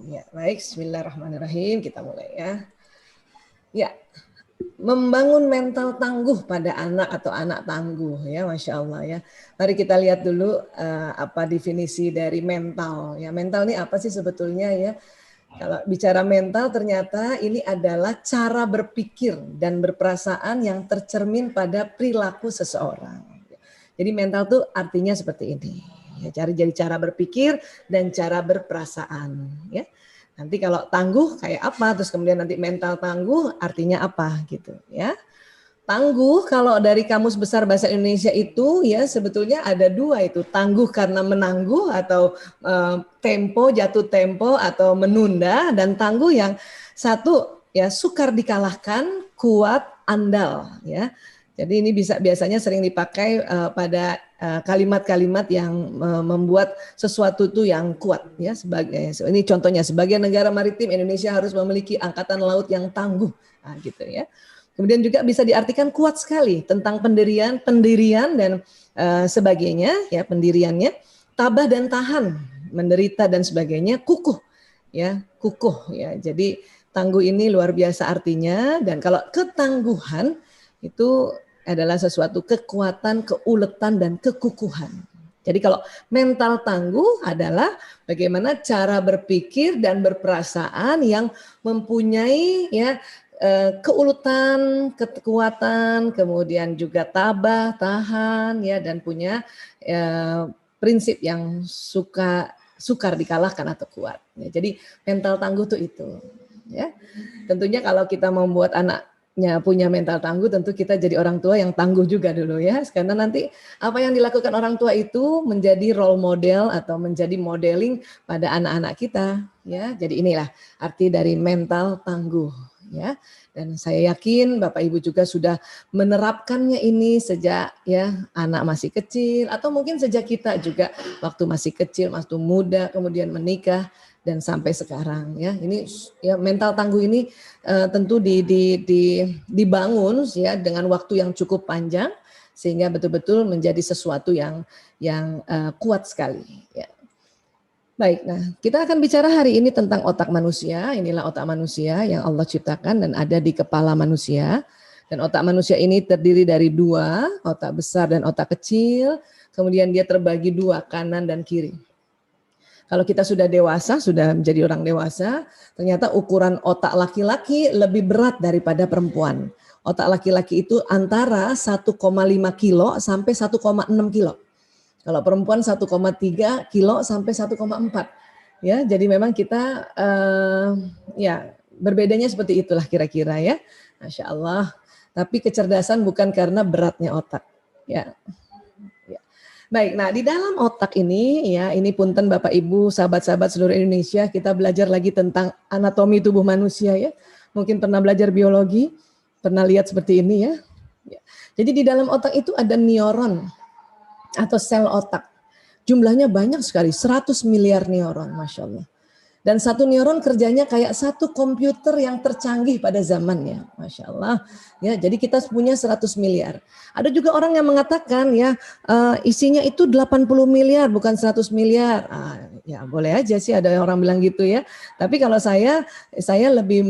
Ya, baik, bismillahirrahmanirrahim. Kita mulai ya. Ya, membangun mental tangguh pada anak atau anak tangguh ya, Masya Allah ya. Mari kita lihat dulu apa definisi dari mental ya. Mental ini apa sih sebetulnya ya? Kalau bicara mental ternyata ini adalah cara berpikir dan berperasaan yang tercermin pada perilaku seseorang. Jadi mental tuh artinya seperti ini. Ya, jadi cara berpikir dan cara berperasaan ya. Nanti kalau tangguh kayak apa, terus kemudian nanti mental tangguh artinya apa gitu ya. Tangguh kalau dari Kamus Besar Bahasa Indonesia itu ya sebetulnya ada dua itu, tangguh karena menangguh atau tempo, jatuh tempo atau menunda, dan tangguh yang satu ya sukar dikalahkan, kuat, andal ya. Jadi ini biasanya sering dipakai pada kalimat-kalimat yang membuat sesuatu itu yang kuat ya. Sebagai ini contohnya, sebagai negara maritim Indonesia harus memiliki angkatan laut yang tangguh, nah, gitu ya. Kemudian juga bisa diartikan kuat sekali tentang pendirian dan sebagainya ya, pendiriannya, tabah dan tahan, menderita dan sebagainya, kukuh ya, kukuh ya. Jadi tangguh ini luar biasa artinya. Dan kalau ketangguhan itu adalah sesuatu kekuatan, keuletan dan kekukuhan. Jadi kalau mental tangguh adalah bagaimana cara berpikir dan berperasaan yang mempunyai ya keuletan, kekuatan, kemudian juga tabah, tahan ya, dan punya prinsip yang sukar dikalahkan atau kuat. Ya, jadi mental tangguh itu ya. Tentunya kalau kita membuat anaknya punya mental tangguh, tentu kita jadi orang tua yang tangguh juga dulu ya, karena nanti apa yang dilakukan orang tua itu menjadi role model atau menjadi modeling pada anak-anak kita ya. Jadi inilah arti dari mental tangguh ya. Dan saya yakin Bapak Ibu juga sudah menerapkannya ini sejak ya anak masih kecil, atau mungkin sejak kita juga waktu masih kecil, waktu muda, kemudian menikah dan sampai sekarang ya. Ini ya mental tangguh ini tentu dibangun ya dengan waktu yang cukup panjang sehingga betul-betul menjadi sesuatu yang kuat sekali ya. Baik, nah kita akan bicara hari ini tentang otak manusia. Inilah otak manusia yang Allah ciptakan dan ada di kepala manusia. Dan otak manusia ini terdiri dari dua, otak besar dan otak kecil. Kemudian dia terbagi dua, kanan dan kiri. Kalau kita sudah dewasa, sudah menjadi orang dewasa, ternyata ukuran otak laki-laki lebih berat daripada perempuan. Otak laki-laki itu antara 1,5 kilo sampai 1,6 kilo. Kalau perempuan 1,3 kilo sampai 1,4. Ya, jadi memang kita ya berbedanya seperti itulah kira-kira ya. Masya Allah. Tapi kecerdasan bukan karena beratnya otak. Ya. Baik, nah di dalam otak ini ya, ini punten Bapak Ibu, sahabat-sahabat seluruh Indonesia, kita belajar lagi tentang anatomi tubuh manusia ya. Mungkin pernah belajar biologi, pernah lihat seperti ini ya. Jadi di dalam otak itu ada neuron atau sel otak. Jumlahnya banyak sekali, 100 miliar neuron, Masya Allah. Dan satu neuron kerjanya kayak satu komputer yang tercanggih pada zamannya, Masya Allah. Ya, jadi kita punya 100 miliar. Ada juga orang yang mengatakan ya isinya itu 80 miliar bukan 100 miliar. Ya boleh aja sih ada orang bilang gitu ya. Tapi kalau saya lebih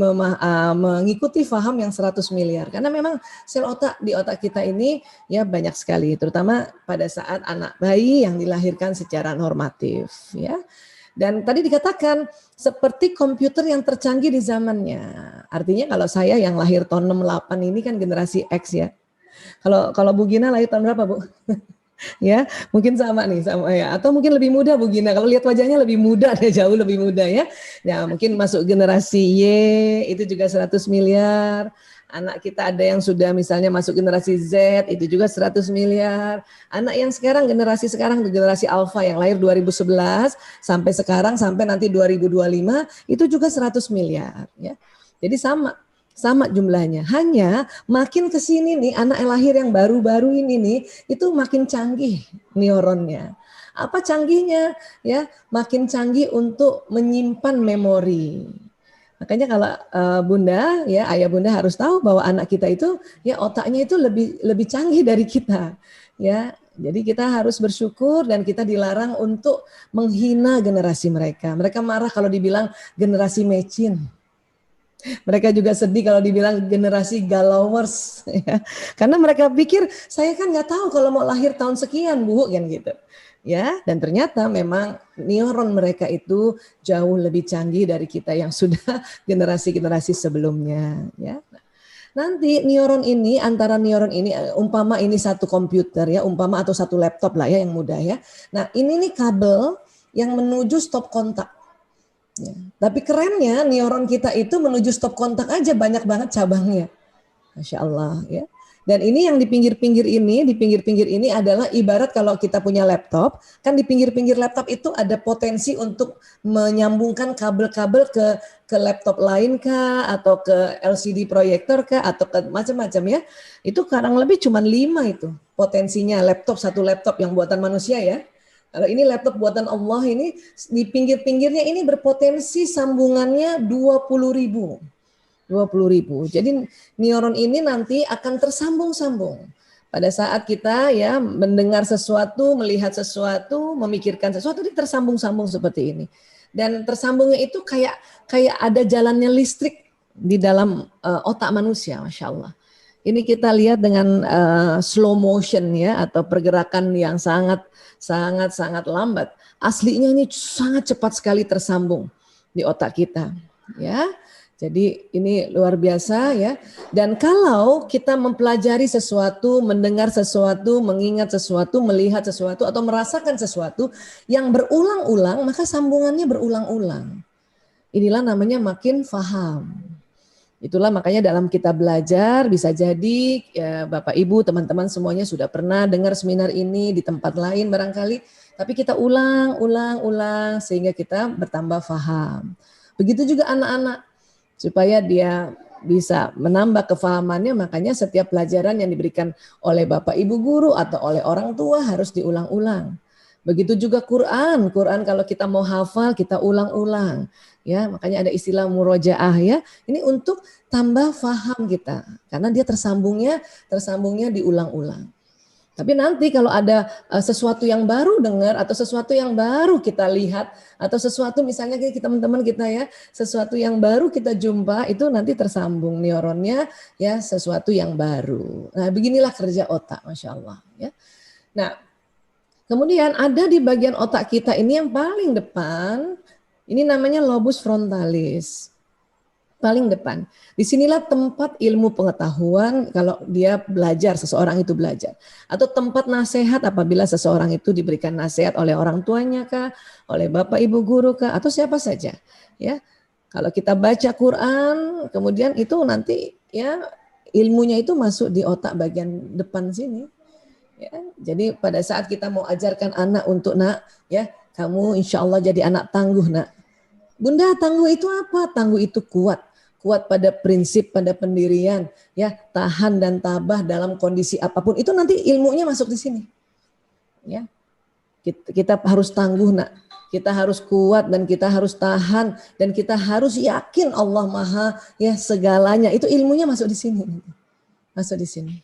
mengikuti faham yang 100 miliar. Karena memang sel otak di otak kita ini ya banyak sekali. Terutama pada saat anak bayi yang dilahirkan secara normatif ya. Dan tadi dikatakan seperti komputer yang tercanggih di zamannya. Artinya kalau saya yang lahir tahun 68 ini kan generasi X ya. Kalau Bu Gina lahir tahun berapa, Bu? Ya, mungkin sama nih sama ya. Atau mungkin lebih muda Bu Gina. Kalau lihat wajahnya lebih muda deh, jauh lebih muda ya. Ya, mungkin masuk generasi Y itu juga 100 miliar. Anak kita ada yang sudah misalnya masuk generasi Z itu juga 100 miliar. Anak yang sekarang generasi alfa yang lahir 2011 sampai sekarang sampai nanti 2025 itu juga 100 miliar ya. Jadi sama jumlahnya. Hanya makin ke sini nih anak yang lahir yang baru-baru ini nih itu makin canggih neuronnya. Apa canggihnya? Ya, makin canggih untuk menyimpan memori. Makanya kalau bunda ya ayah bunda harus tahu bahwa anak kita itu ya otaknya itu lebih canggih dari kita ya. Jadi kita harus bersyukur dan kita dilarang untuk menghina generasi mereka. Mereka marah kalau dibilang generasi mecin. Mereka juga sedih kalau dibilang generasi galowers. Ya. Karena mereka pikir saya kan nggak tahu kalau mau lahir tahun sekian Bu, kan gitu. Ya, dan ternyata memang neuron mereka itu jauh lebih canggih dari kita yang sudah generasi-generasi sebelumnya. Ya. Nanti neuron ini, antara neuron ini, umpama ini satu komputer ya, umpama atau satu laptop lah ya yang mudah ya. Nah ini nih kabel yang menuju stop kontak. Ya. Tapi kerennya neuron kita itu menuju stop kontak aja banyak banget cabangnya. Masya Allah ya. Dan ini yang di pinggir-pinggir ini adalah ibarat kalau kita punya laptop, kan di pinggir-pinggir laptop itu ada potensi untuk menyambungkan kabel-kabel ke laptop lain kah, atau ke LCD proyektor kah, atau ke macam-macam ya. Itu kadang lebih cuma 5 itu potensinya satu laptop yang buatan manusia ya. Kalau ini laptop buatan Allah ini di pinggir-pinggirnya ini berpotensi sambungannya 20.000. 20.000. Jadi neuron ini nanti akan tersambung-sambung. Pada saat kita ya mendengar sesuatu, melihat sesuatu, memikirkan sesuatu, ini tersambung-sambung seperti ini. Dan tersambungnya itu kayak ada jalannya listrik di dalam otak manusia, Masya Allah. Ini kita lihat dengan slow motion ya, atau pergerakan yang sangat lambat. Aslinya ini sangat cepat sekali tersambung di otak kita, ya. Jadi ini luar biasa ya. Dan kalau kita mempelajari sesuatu, mendengar sesuatu, mengingat sesuatu, melihat sesuatu, atau merasakan sesuatu yang berulang-ulang, maka sambungannya berulang-ulang. Inilah namanya makin faham. Itulah makanya dalam kita belajar bisa jadi ya, Bapak Ibu, teman-teman semuanya sudah pernah dengar seminar ini di tempat lain barangkali. Tapi kita ulang sehingga kita bertambah faham. Begitu juga anak-anak. Supaya dia bisa menambah kefahamannya, makanya setiap pelajaran yang diberikan oleh Bapak Ibu guru atau oleh orang tua harus diulang-ulang. Begitu juga Quran kalau kita mau hafal kita ulang-ulang. Ya, makanya ada istilah murojaah ya. Ini untuk tambah faham kita karena dia tersambungnya diulang-ulang. Tapi nanti kalau ada sesuatu yang baru dengar atau sesuatu yang baru kita lihat atau sesuatu misalnya kita teman-teman kita ya, sesuatu yang baru kita jumpa itu nanti tersambung neuronnya ya sesuatu yang baru. Nah, beginilah kerja otak, Masya Allah ya. Nah, kemudian ada di bagian otak kita ini yang paling depan, ini namanya lobus frontalis. Paling depan. Disinilah tempat ilmu pengetahuan kalau dia belajar, seseorang itu belajar. Atau tempat nasihat apabila seseorang itu diberikan nasihat oleh orang tuanya kah, oleh bapak ibu guru kah, atau siapa saja. Ya, kalau kita baca Quran, kemudian itu nanti ya ilmunya itu masuk di otak bagian depan sini. Ya, jadi pada saat kita mau ajarkan anak untuk nak, ya kamu insya Allah jadi anak tangguh nak. Bunda, tangguh itu apa? Tangguh itu kuat pada prinsip, pada pendirian, ya tahan dan tabah dalam kondisi apapun. Itu nanti ilmunya masuk di sini. Ya, kita harus tangguh nak, kita harus kuat dan kita harus tahan dan kita harus yakin Allah Maha ya segalanya. Itu ilmunya masuk di sini, masuk di sini.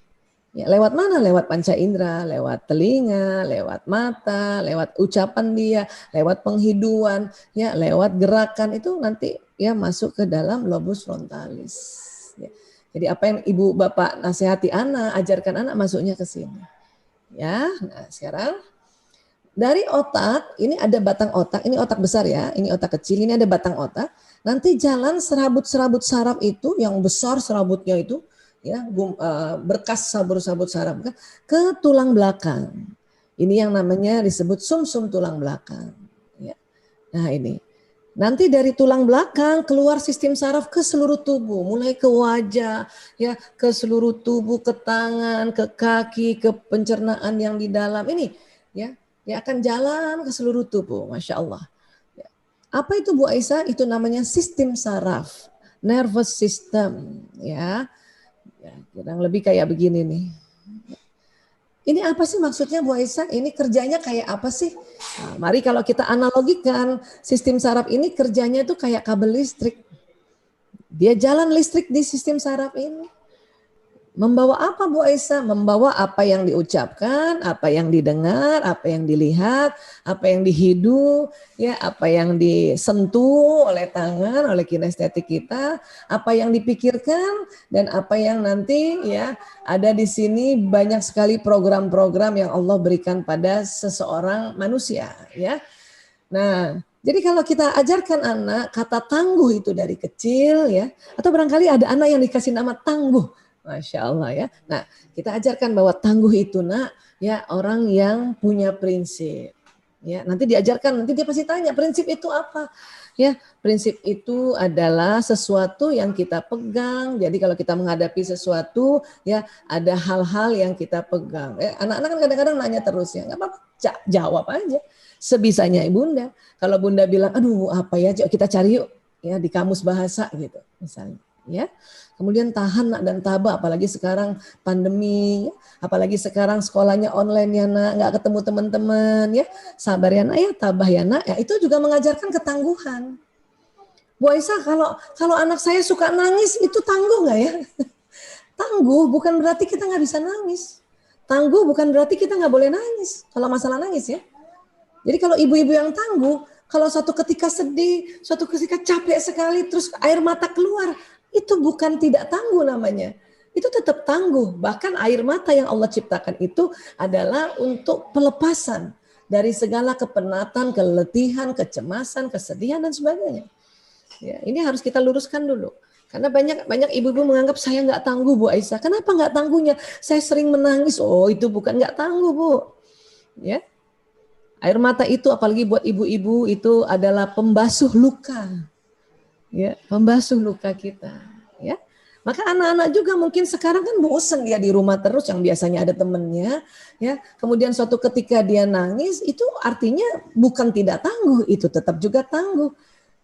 Ya, lewat mana? Lewat panca indera, lewat telinga, lewat mata, lewat ucapan dia, lewat penghiduan, ya, lewat gerakan itu nanti ya masuk ke dalam lobus frontalis. Ya. Jadi apa yang ibu bapak nasihati anak, ajarkan anak masuknya ke sini. Ya, nah sekarang dari otak ini ada batang otak, ini otak besar ya, ini otak kecil, ini ada batang otak. Nanti jalan serabut-serabut saraf itu yang besar serabutnya itu. Ya, berkas sabur-sabut saraf ke tulang belakang. Ini yang namanya disebut sumsum tulang belakang. Ya. Nah ini, nanti dari tulang belakang keluar sistem saraf ke seluruh tubuh, mulai ke wajah, ya ke seluruh tubuh, ke tangan, ke kaki, ke pencernaan yang di dalam ini, ya akan jalan ke seluruh tubuh, Masya Allah. Ya. Apa itu Bu Aisyah? Itu namanya sistem saraf, nervous system, ya. Ya, kurang lebih kayak begini nih. Ini apa sih maksudnya Bu Aisyah? Ini kerjanya kayak apa sih? Nah, mari kalau kita analogikan sistem saraf ini kerjanya itu kayak kabel listrik. Dia jalan listrik di sistem saraf ini. Membawa apa Bu Aisyah? Membawa apa yang diucapkan, apa yang didengar, apa yang dilihat, apa yang dihidu, ya, apa yang disentuh oleh tangan, oleh kinestetik kita, apa yang dipikirkan dan apa yang nanti ya ada di sini banyak sekali program-program yang Allah berikan pada seseorang manusia, ya. Nah, jadi kalau kita ajarkan anak kata tangguh itu dari kecil ya, atau barangkali ada anak yang dikasih nama tangguh, Masya Allah ya. Nah, kita ajarkan bahwa tangguh itu nak ya orang yang punya prinsip. Ya, nanti diajarkan, nanti dia pasti tanya prinsip itu apa. Ya, prinsip itu adalah sesuatu yang kita pegang. Jadi kalau kita menghadapi sesuatu, ya ada hal-hal yang kita pegang. Anak-anak kan kadang-kadang nanya terus ya, nggak apa-apa, jawab aja sebisanya Bunda. Kalau Bunda bilang, aduh apa ya, kita cari yuk ya di kamus bahasa gitu misalnya. Ya, kemudian tahan nak dan tabah, apalagi sekarang pandemi, ya. Apalagi sekarang sekolahnya online ya nak, nggak ketemu teman-teman ya, sabar ya nak ya, tabah ya nak, ya itu juga mengajarkan ketangguhan. Bu Aisyah, kalau anak saya suka nangis itu tangguh nggak ya? Tangguh bukan berarti kita nggak bisa nangis. Tangguh bukan berarti kita nggak boleh nangis kalau masalah nangis ya. Jadi kalau ibu-ibu yang tangguh, kalau suatu ketika sedih, suatu ketika capek sekali, terus air mata keluar, itu bukan tidak tangguh namanya. Itu tetap tangguh. Bahkan air mata yang Allah ciptakan itu adalah untuk pelepasan dari segala kepenatan, keletihan, kecemasan, kesedihan, dan sebagainya. Ya, ini harus kita luruskan dulu. Karena banyak ibu-ibu menganggap saya nggak tangguh Bu Aisyah. Kenapa nggak tangguhnya? Saya sering menangis. Oh itu bukan nggak tangguh Bu. Ya, air mata itu apalagi buat ibu-ibu itu adalah pembasuh luka. Ya, pembasuh luka kita, ya. Maka anak-anak juga mungkin sekarang kan bosan dia di rumah terus yang biasanya ada temennya, ya. Kemudian suatu ketika dia nangis itu artinya bukan tidak tangguh, itu tetap juga tangguh.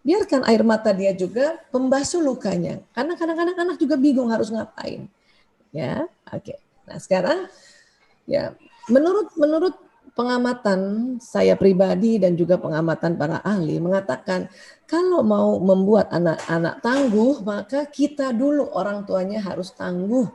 Biarkan air mata dia juga pembasuh lukanya. Karena kadang-kadang anak juga bingung harus ngapain. Ya, oke. Nah, sekarang ya menurut pengamatan saya pribadi dan juga pengamatan para ahli mengatakan kalau mau membuat anak-anak tangguh maka kita dulu orang tuanya harus tangguh.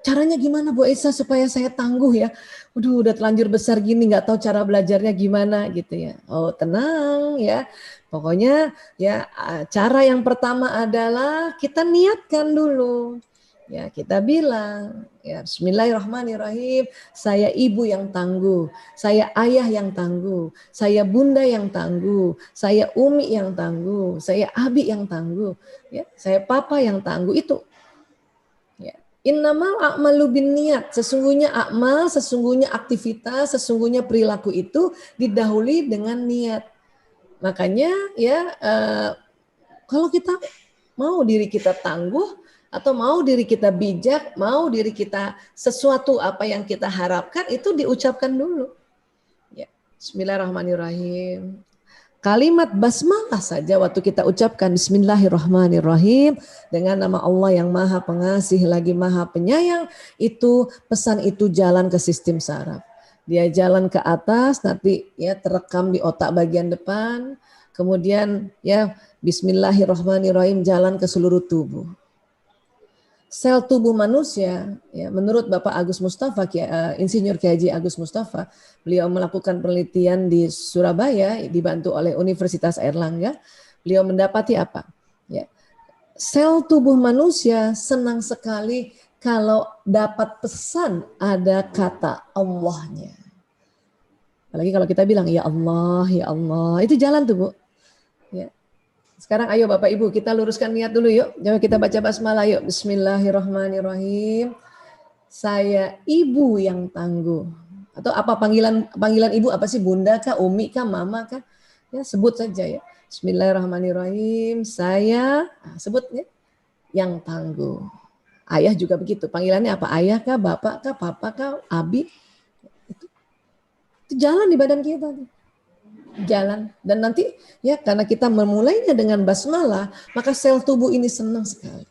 Caranya gimana Bu Esa supaya saya tangguh ya? Udah terlanjur besar gini nggak tahu cara belajarnya gimana gitu ya. Oh tenang ya. Pokoknya ya cara yang pertama adalah kita niatkan dulu. Ya, kita bilang, ya Bismillahirrahmanirrahim, saya ibu yang tangguh, saya ayah yang tangguh, saya bunda yang tangguh, saya umi yang tangguh, saya abi yang tangguh, ya, saya papa yang tangguh itu. Ya. Innamal a'malu binniat, sesungguhnya amal, sesungguhnya aktivitas, sesungguhnya perilaku itu didahului dengan niat. Makanya ya kalau kita mau diri kita tangguh, atau mau diri kita bijak, mau diri kita sesuatu apa yang kita harapkan itu diucapkan dulu. Ya. Bismillahirrahmanirrahim. Kalimat basmalah saja waktu kita ucapkan Bismillahirrahmanirrahim dengan nama Allah yang Maha Pengasih lagi Maha Penyayang, itu pesan itu jalan ke sistem saraf. Dia jalan ke atas nanti ya terekam di otak bagian depan, kemudian ya Bismillahirrahmanirrahim jalan ke seluruh tubuh. Sel tubuh manusia, ya, menurut Bapak Agus Mustafa, Insinyur Kiai Agus Mustafa, beliau melakukan penelitian di Surabaya, dibantu oleh Universitas Airlangga. Beliau mendapati apa? Ya, sel tubuh manusia senang sekali kalau dapat pesan ada kata Allahnya. Apalagi kalau kita bilang ya Allah, itu jalan tuh Bu. Ya. Sekarang ayo Bapak Ibu kita luruskan niat dulu yuk. Coba kita baca basmalah yuk. Bismillahirrahmanirrahim. Saya ibu yang tangguh. Atau apa panggilan ibu apa sih? Bunda kah, umi kah, mama kah? Ya sebut saja ya. Bismillahirrahmanirrahim. Saya sebut ya, yang tangguh. Ayah juga begitu. Panggilannya apa? Ayah kah, bapak kah, papa kah, abi? Itu jalan di badan kita. Jalan dan nanti ya karena kita memulainya dengan basmalah maka sel tubuh ini senang sekali.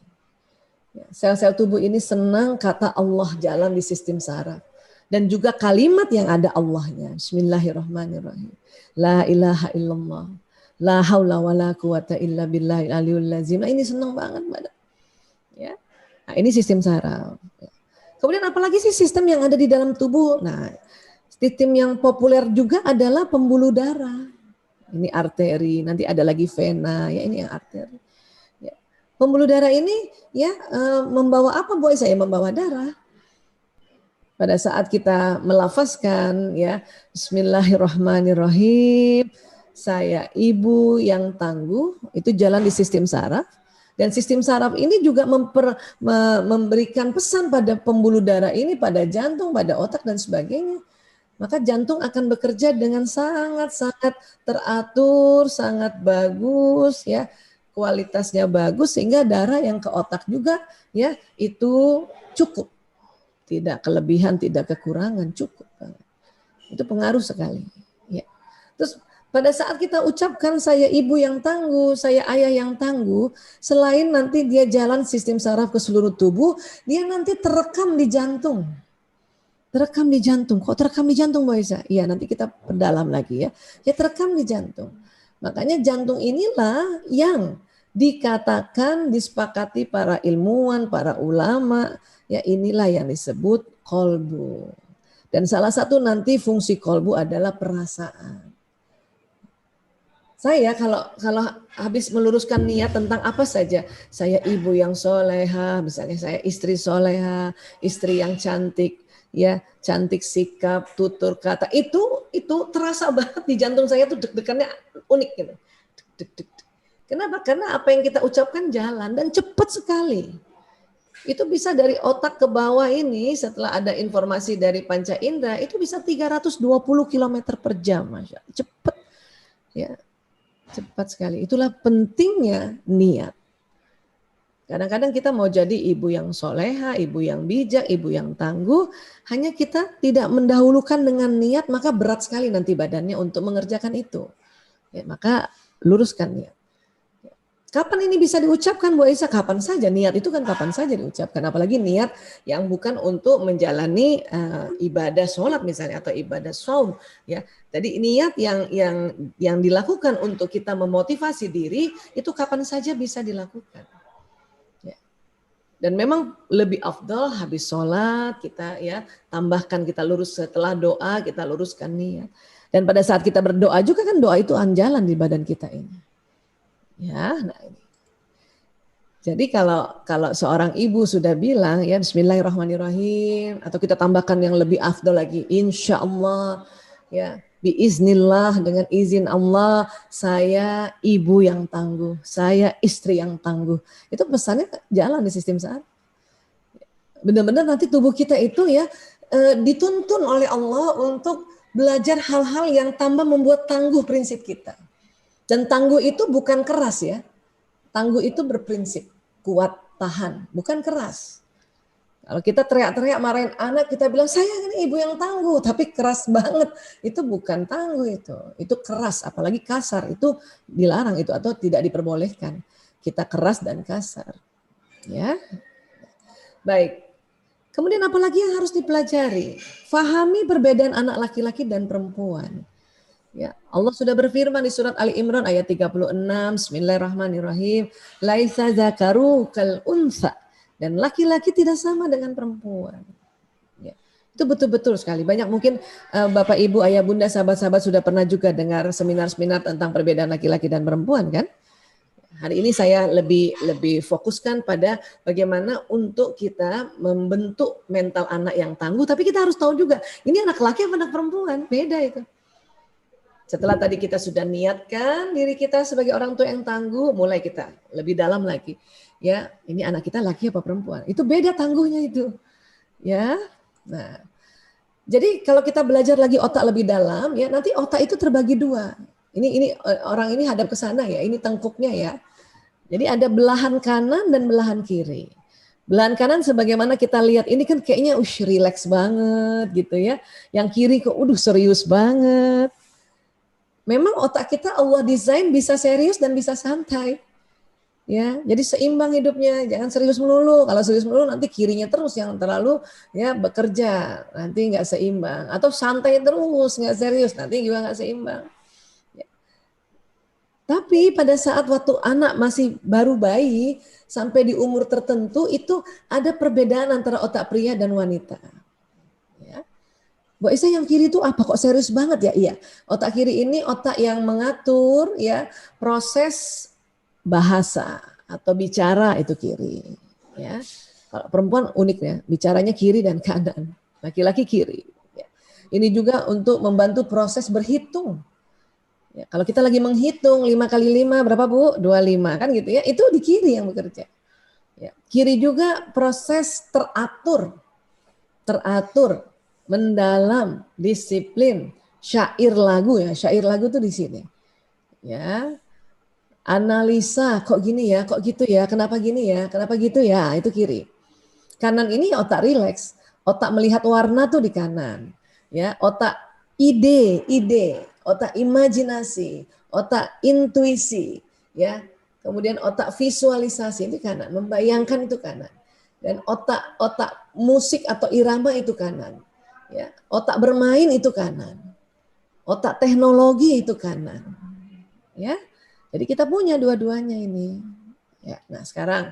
Sel-sel tubuh ini senang kata Allah jalan di sistem saraf dan juga kalimat yang ada Allahnya. Bismillahirrahmanirrahim. La ilaha illallah. La haula wala quwata illa billahil aliyul lazim. Nah, ini senang banget badan. Ya. Nah, ini sistem saraf. Kemudian apalagi sih sistem yang ada di dalam tubuh? Nah, sistem yang populer juga adalah pembuluh darah. Ini arteri, nanti ada lagi vena, ya ini yang arteri. Ya. Pembuluh darah ini ya membawa apa Bu Aisyah? Ya membawa darah. Pada saat kita melafazkan ya Bismillahirrahmanirrahim, saya ibu yang tangguh, itu jalan di sistem saraf. Dan sistem saraf ini juga memberikan pesan pada pembuluh darah ini, pada jantung, pada otak dan sebagainya. Maka jantung akan bekerja dengan sangat-sangat teratur, sangat bagus ya, kualitasnya bagus sehingga darah yang ke otak juga ya itu cukup. Tidak kelebihan, tidak kekurangan, cukup banget. Itu pengaruh sekali. Ya. Terus pada saat kita ucapkan saya ibu yang tangguh, saya ayah yang tangguh, selain nanti dia jalan sistem saraf ke seluruh tubuh, dia nanti terekam di jantung. Terekam di jantung. Kok terekam di jantung, Mbak Isa? Iya, nanti kita perdalam lagi ya. Ya terekam di jantung. Makanya jantung inilah yang dikatakan, disepakati para ilmuwan, para ulama, ya inilah yang disebut kolbu. Dan salah satu nanti fungsi kolbu adalah perasaan. Saya kalau habis meluruskan niat tentang apa saja, saya ibu yang soleha, misalnya saya istri soleha, istri yang cantik, ya cantik sikap, tutur kata, itu terasa banget di jantung saya tuh deg-degannya unik gitu. Deg-deg. Kenapa? Karena apa yang kita ucapkan jalan dan cepat sekali. Itu bisa dari otak ke bawah ini setelah ada informasi dari panca indera itu bisa 320 km per jam, Masya. Cepat. Ya. Cepat sekali. Itulah pentingnya niat. Kadang-kadang kita mau jadi ibu yang soleha, ibu yang bijak, ibu yang tangguh. Hanya kita tidak mendahulukan dengan niat, maka berat sekali nanti badannya untuk mengerjakan itu. Ya, maka luruskan niat. Kapan ini bisa diucapkan Bu Aisyah? Kapan saja, niat itu kan kapan saja diucapkan. Apalagi niat yang bukan untuk menjalani ibadah sholat misalnya atau ibadah saum. Ya, jadi niat yang dilakukan untuk kita memotivasi diri itu kapan saja bisa dilakukan. Ya. Dan memang lebih afdal habis sholat kita ya tambahkan, kita lurus setelah doa kita luruskan niat. Dan pada saat kita berdoa juga kan doa itu anjalan di badan kita ini. Ya, nah ini. Jadi kalau seorang ibu sudah bilang ya Bismillahirrahmanirrahim atau kita tambahkan yang lebih afdal lagi, insya Allah ya biiznillah dengan izin Allah saya ibu yang tangguh, saya istri yang tangguh. Itu pesannya jalan di sistem saraf. Benar-benar nanti tubuh kita itu ya dituntun oleh Allah untuk belajar hal-hal yang tambah membuat tangguh prinsip kita. Dan tangguh itu bukan keras ya. Tangguh itu berprinsip, kuat, tahan, bukan keras. Kalau kita teriak-teriak marahin anak, kita bilang saya kan ibu yang tangguh, tapi keras banget. Itu bukan tangguh itu keras, apalagi kasar, itu dilarang itu atau tidak diperbolehkan. Kita keras dan kasar. Ya. Baik. Kemudian apalagi yang harus dipelajari? Fahami perbedaan anak laki-laki dan perempuan. Ya, Allah sudah berfirman di surat Ali Imran ayat 36, Bismillahirrahmanirrahim, laisa zakaru kal unsa, dan laki-laki tidak sama dengan perempuan. Ya, itu betul-betul sekali. Banyak mungkin Bapak Ibu, Ayah Bunda, sahabat-sahabat sudah pernah juga dengar seminar-seminar tentang perbedaan laki-laki dan perempuan kan? Hari ini saya lebih fokuskan pada bagaimana untuk kita membentuk mental anak yang tangguh, tapi kita harus tahu juga ini anak laki atau anak perempuan, beda itu. Setelah tadi kita sudah niatkan diri kita sebagai orang tua yang tangguh, mulai kita lebih dalam lagi. Ya, ini anak kita laki apa perempuan? Itu beda tangguhnya itu. Ya. Nah, jadi kalau kita belajar lagi otak lebih dalam, ya nanti otak itu terbagi dua. Ini orang ini hadap ke sana ya, ini tengkuknya ya. Jadi ada belahan kanan dan belahan kiri. Belahan kanan sebagaimana kita lihat ini kan kayaknya relax banget gitu ya. Yang kiri kok serius banget. Memang otak kita Allah desain bisa serius dan bisa santai. Ya, jadi seimbang hidupnya, jangan serius melulu. Kalau serius melulu nanti kirinya terus yang terlalu ya bekerja, nanti nggak seimbang. Atau santai terus nggak serius, nanti juga nggak seimbang. Ya. Tapi pada saat waktu anak masih baru bayi sampai di umur tertentu itu ada perbedaan antara otak pria dan wanita. Ya. Mbak Isa, yang kiri itu apa kok serius banget ya? Iya, otak kiri ini otak yang mengatur ya proses bahasa atau bicara itu kiri. Ya, kalau perempuan unik ya, bicaranya kiri dan kanan. Laki-laki kiri. Ya. Ini juga untuk membantu proses berhitung. Ya, kalau kita lagi menghitung 5 kali 5 berapa Bu? 25 kan gitu ya. Itu di kiri yang bekerja. Ya. Kiri juga proses teratur, mendalam, disiplin, syair lagu ya. Syair lagu tuh di sini. Ya. Analisa, kok gini ya, kok gitu ya, kenapa gini ya, kenapa gitu ya, itu kiri. Kanan ini otak rileks, otak melihat warna tuh di kanan. Ya, otak ide, otak imajinasi, otak intuisi, ya. Kemudian otak visualisasi itu kanan, membayangkan itu kanan. Dan otak musik atau irama itu kanan. Ya, otak bermain itu kanan. Otak teknologi itu kanan. Ya. Jadi kita punya dua-duanya ini. Ya, nah sekarang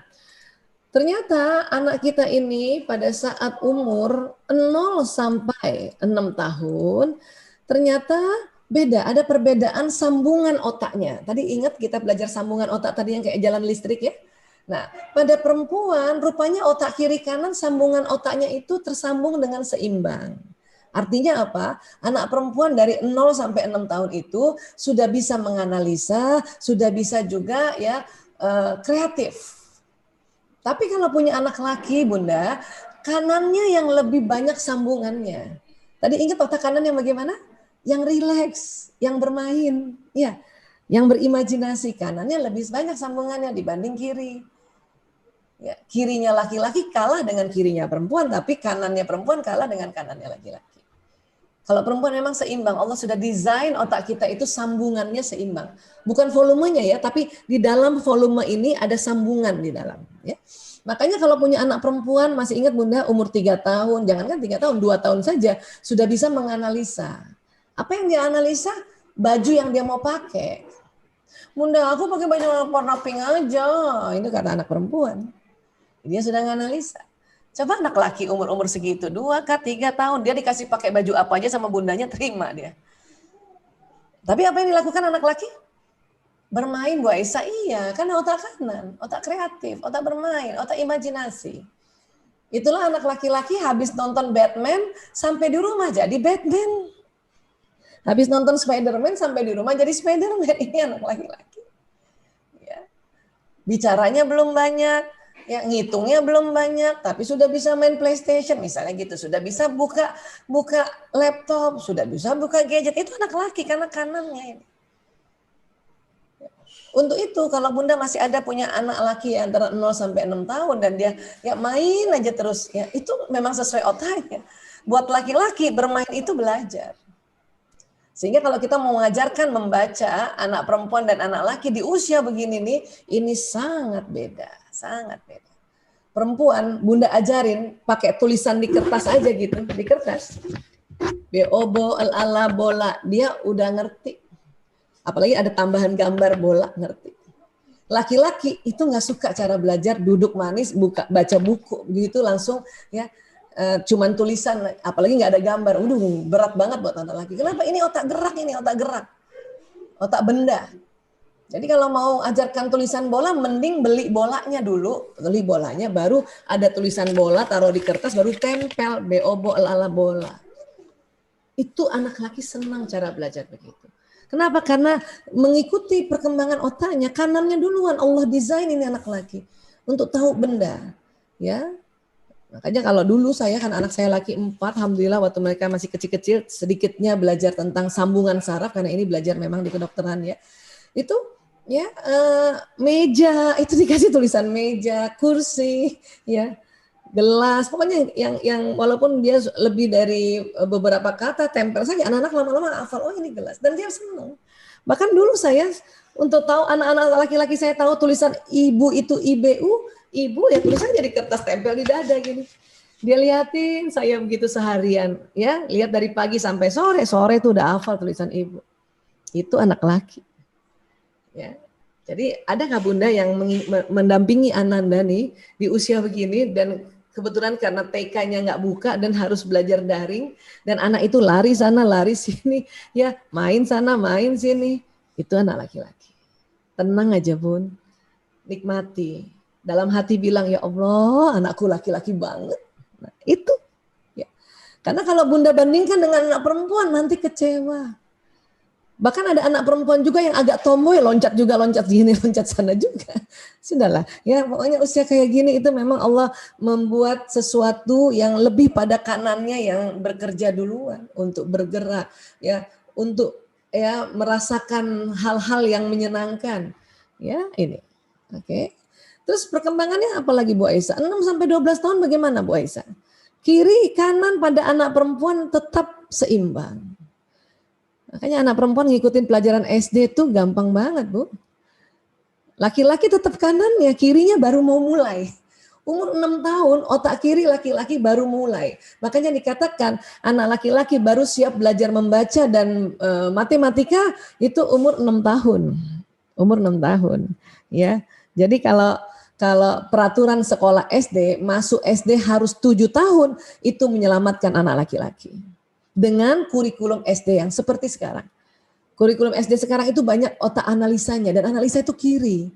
ternyata anak kita ini pada saat umur 0 sampai 6 tahun ternyata beda, ada perbedaan sambungan otaknya. Tadi ingat kita belajar sambungan otak tadi yang kayak jalan listrik ya. Nah, pada perempuan rupanya otak kiri kanan sambungan otaknya itu tersambung dengan seimbang. Artinya apa? Anak perempuan dari 0 sampai 6 tahun itu sudah bisa menganalisa, sudah bisa juga ya kreatif. Tapi kalau punya anak laki, Bunda, kanannya yang lebih banyak sambungannya. Tadi ingat otak kanan yang bagaimana? Yang rileks, yang bermain, ya, yang berimajinasi. Kanannya lebih banyak sambungannya dibanding kiri. Ya, kirinya laki-laki kalah dengan kirinya perempuan, tapi kanannya perempuan kalah dengan kanannya laki-laki. Kalau perempuan memang seimbang, Allah sudah desain otak kita itu sambungannya seimbang. Bukan volumenya ya, tapi di dalam volume ini ada sambungan di dalam. Ya. Makanya kalau punya anak perempuan, masih ingat Bunda, umur 3 tahun, jangankan 3 tahun, 2 tahun saja, sudah bisa menganalisa. Apa yang dia analisa? Baju yang dia mau pakai. Bunda, aku pakai baju warna pink aja. Itu kata anak perempuan. Dia sudah menganalisa. Coba anak laki umur-umur segitu, 2 ke 3 tahun, dia dikasih pakai baju apa aja sama bundanya, terima dia. Tapi apa yang dilakukan anak laki? Bermain Bu Aisyah, iya, karena otak kanan, otak kreatif, otak bermain, otak imajinasi. Itulah anak laki-laki habis nonton Batman, sampai di rumah jadi Batman. Habis nonton Spider-Man, sampai di rumah jadi Spider-Man. Ini anak laki-laki. Ya. Bicaranya belum banyak, ya ngitungnya belum banyak, tapi sudah bisa main PlayStation misalnya gitu, sudah bisa buka laptop, sudah bisa buka gadget. Itu anak laki karena kanannya ini. Untuk itu kalau Bunda masih ada punya anak laki antara 0 sampai 6 tahun dan dia ya main aja terus, ya itu memang sesuai otaknya. Buat laki-laki bermain itu belajar. Sehingga kalau kita mau mengajarkan membaca anak perempuan dan anak laki di usia begini nih, ini sangat beda, sangat beda. Perempuan, Bunda ajarin pakai tulisan di kertas aja gitu, di kertas. Bobo, ala bola, dia udah ngerti. Apalagi ada tambahan gambar bola, ngerti. Laki-laki itu nggak suka cara belajar duduk manis, baca buku, gitu langsung ya. Cuman tulisan, apalagi nggak ada gambar, berat banget buat anak laki. Kenapa? Ini otak gerak, otak benda. Jadi kalau mau ajarkan tulisan bola, mending beli bolanya dulu, beli bolanya, baru ada tulisan bola, taruh di kertas, baru tempel, bobo ala bola. Itu anak laki senang cara belajar begitu. Kenapa? Karena mengikuti perkembangan otaknya, kanannya duluan, Allah desain ini anak laki untuk tahu benda, ya. Makanya kalau dulu saya kan anak saya laki 4, alhamdulillah waktu mereka masih kecil-kecil sedikitnya belajar tentang sambungan saraf karena ini belajar memang di kedokteran ya. Itu ya meja itu dikasih tulisan meja, kursi, ya gelas, pokoknya yang walaupun dia lebih dari beberapa kata tempel saja anak-anak lama-lama hafal oh ini gelas dan dia senang. Bahkan dulu saya untuk tahu anak-anak laki-laki saya tahu tulisan ibu itu ibu ya tulisan jadi kertas tempel di dada gini. Dia liatin saya begitu seharian ya, lihat dari pagi sampai sore itu udah hafal tulisan ibu. Itu anak laki. Ya. Jadi ada nggak Bunda yang mendampingi Ananda nih di usia begini dan kebetulan karena TK-nya nggak buka dan harus belajar daring dan anak itu lari sana lari sini ya main sana main sini, itu anak laki-laki. Tenang aja Bun, nikmati. Dalam hati bilang ya Allah anakku laki-laki banget. Nah, itu ya. Karena kalau Bunda bandingkan dengan anak perempuan nanti kecewa. Bahkan ada anak perempuan juga yang agak tomboy, loncat juga, loncat gini, loncat sana juga. Sudahlah, ya pokoknya usia kayak gini itu memang Allah membuat sesuatu yang lebih pada kanannya yang bekerja duluan untuk bergerak, ya untuk ya merasakan hal-hal yang menyenangkan. Ya ini, oke. Terus perkembangannya apalagi Bu Aisyah? 6 sampai 12 tahun bagaimana Bu Aisyah? Kiri kanan pada anak perempuan tetap seimbang. Makanya anak perempuan ngikutin pelajaran SD tuh gampang banget Bu. Laki-laki tetap kanannya, kirinya baru mau mulai. Umur 6 tahun, otak kiri laki-laki baru mulai. Makanya dikatakan anak laki-laki baru siap belajar membaca dan matematika itu umur 6 tahun. Umur 6 tahun. Ya. Jadi kalau peraturan sekolah SD, masuk SD harus 7 tahun, itu menyelamatkan anak laki-laki. Dengan kurikulum SD yang seperti sekarang. Kurikulum SD sekarang itu banyak otak analisanya dan analisa itu kiri.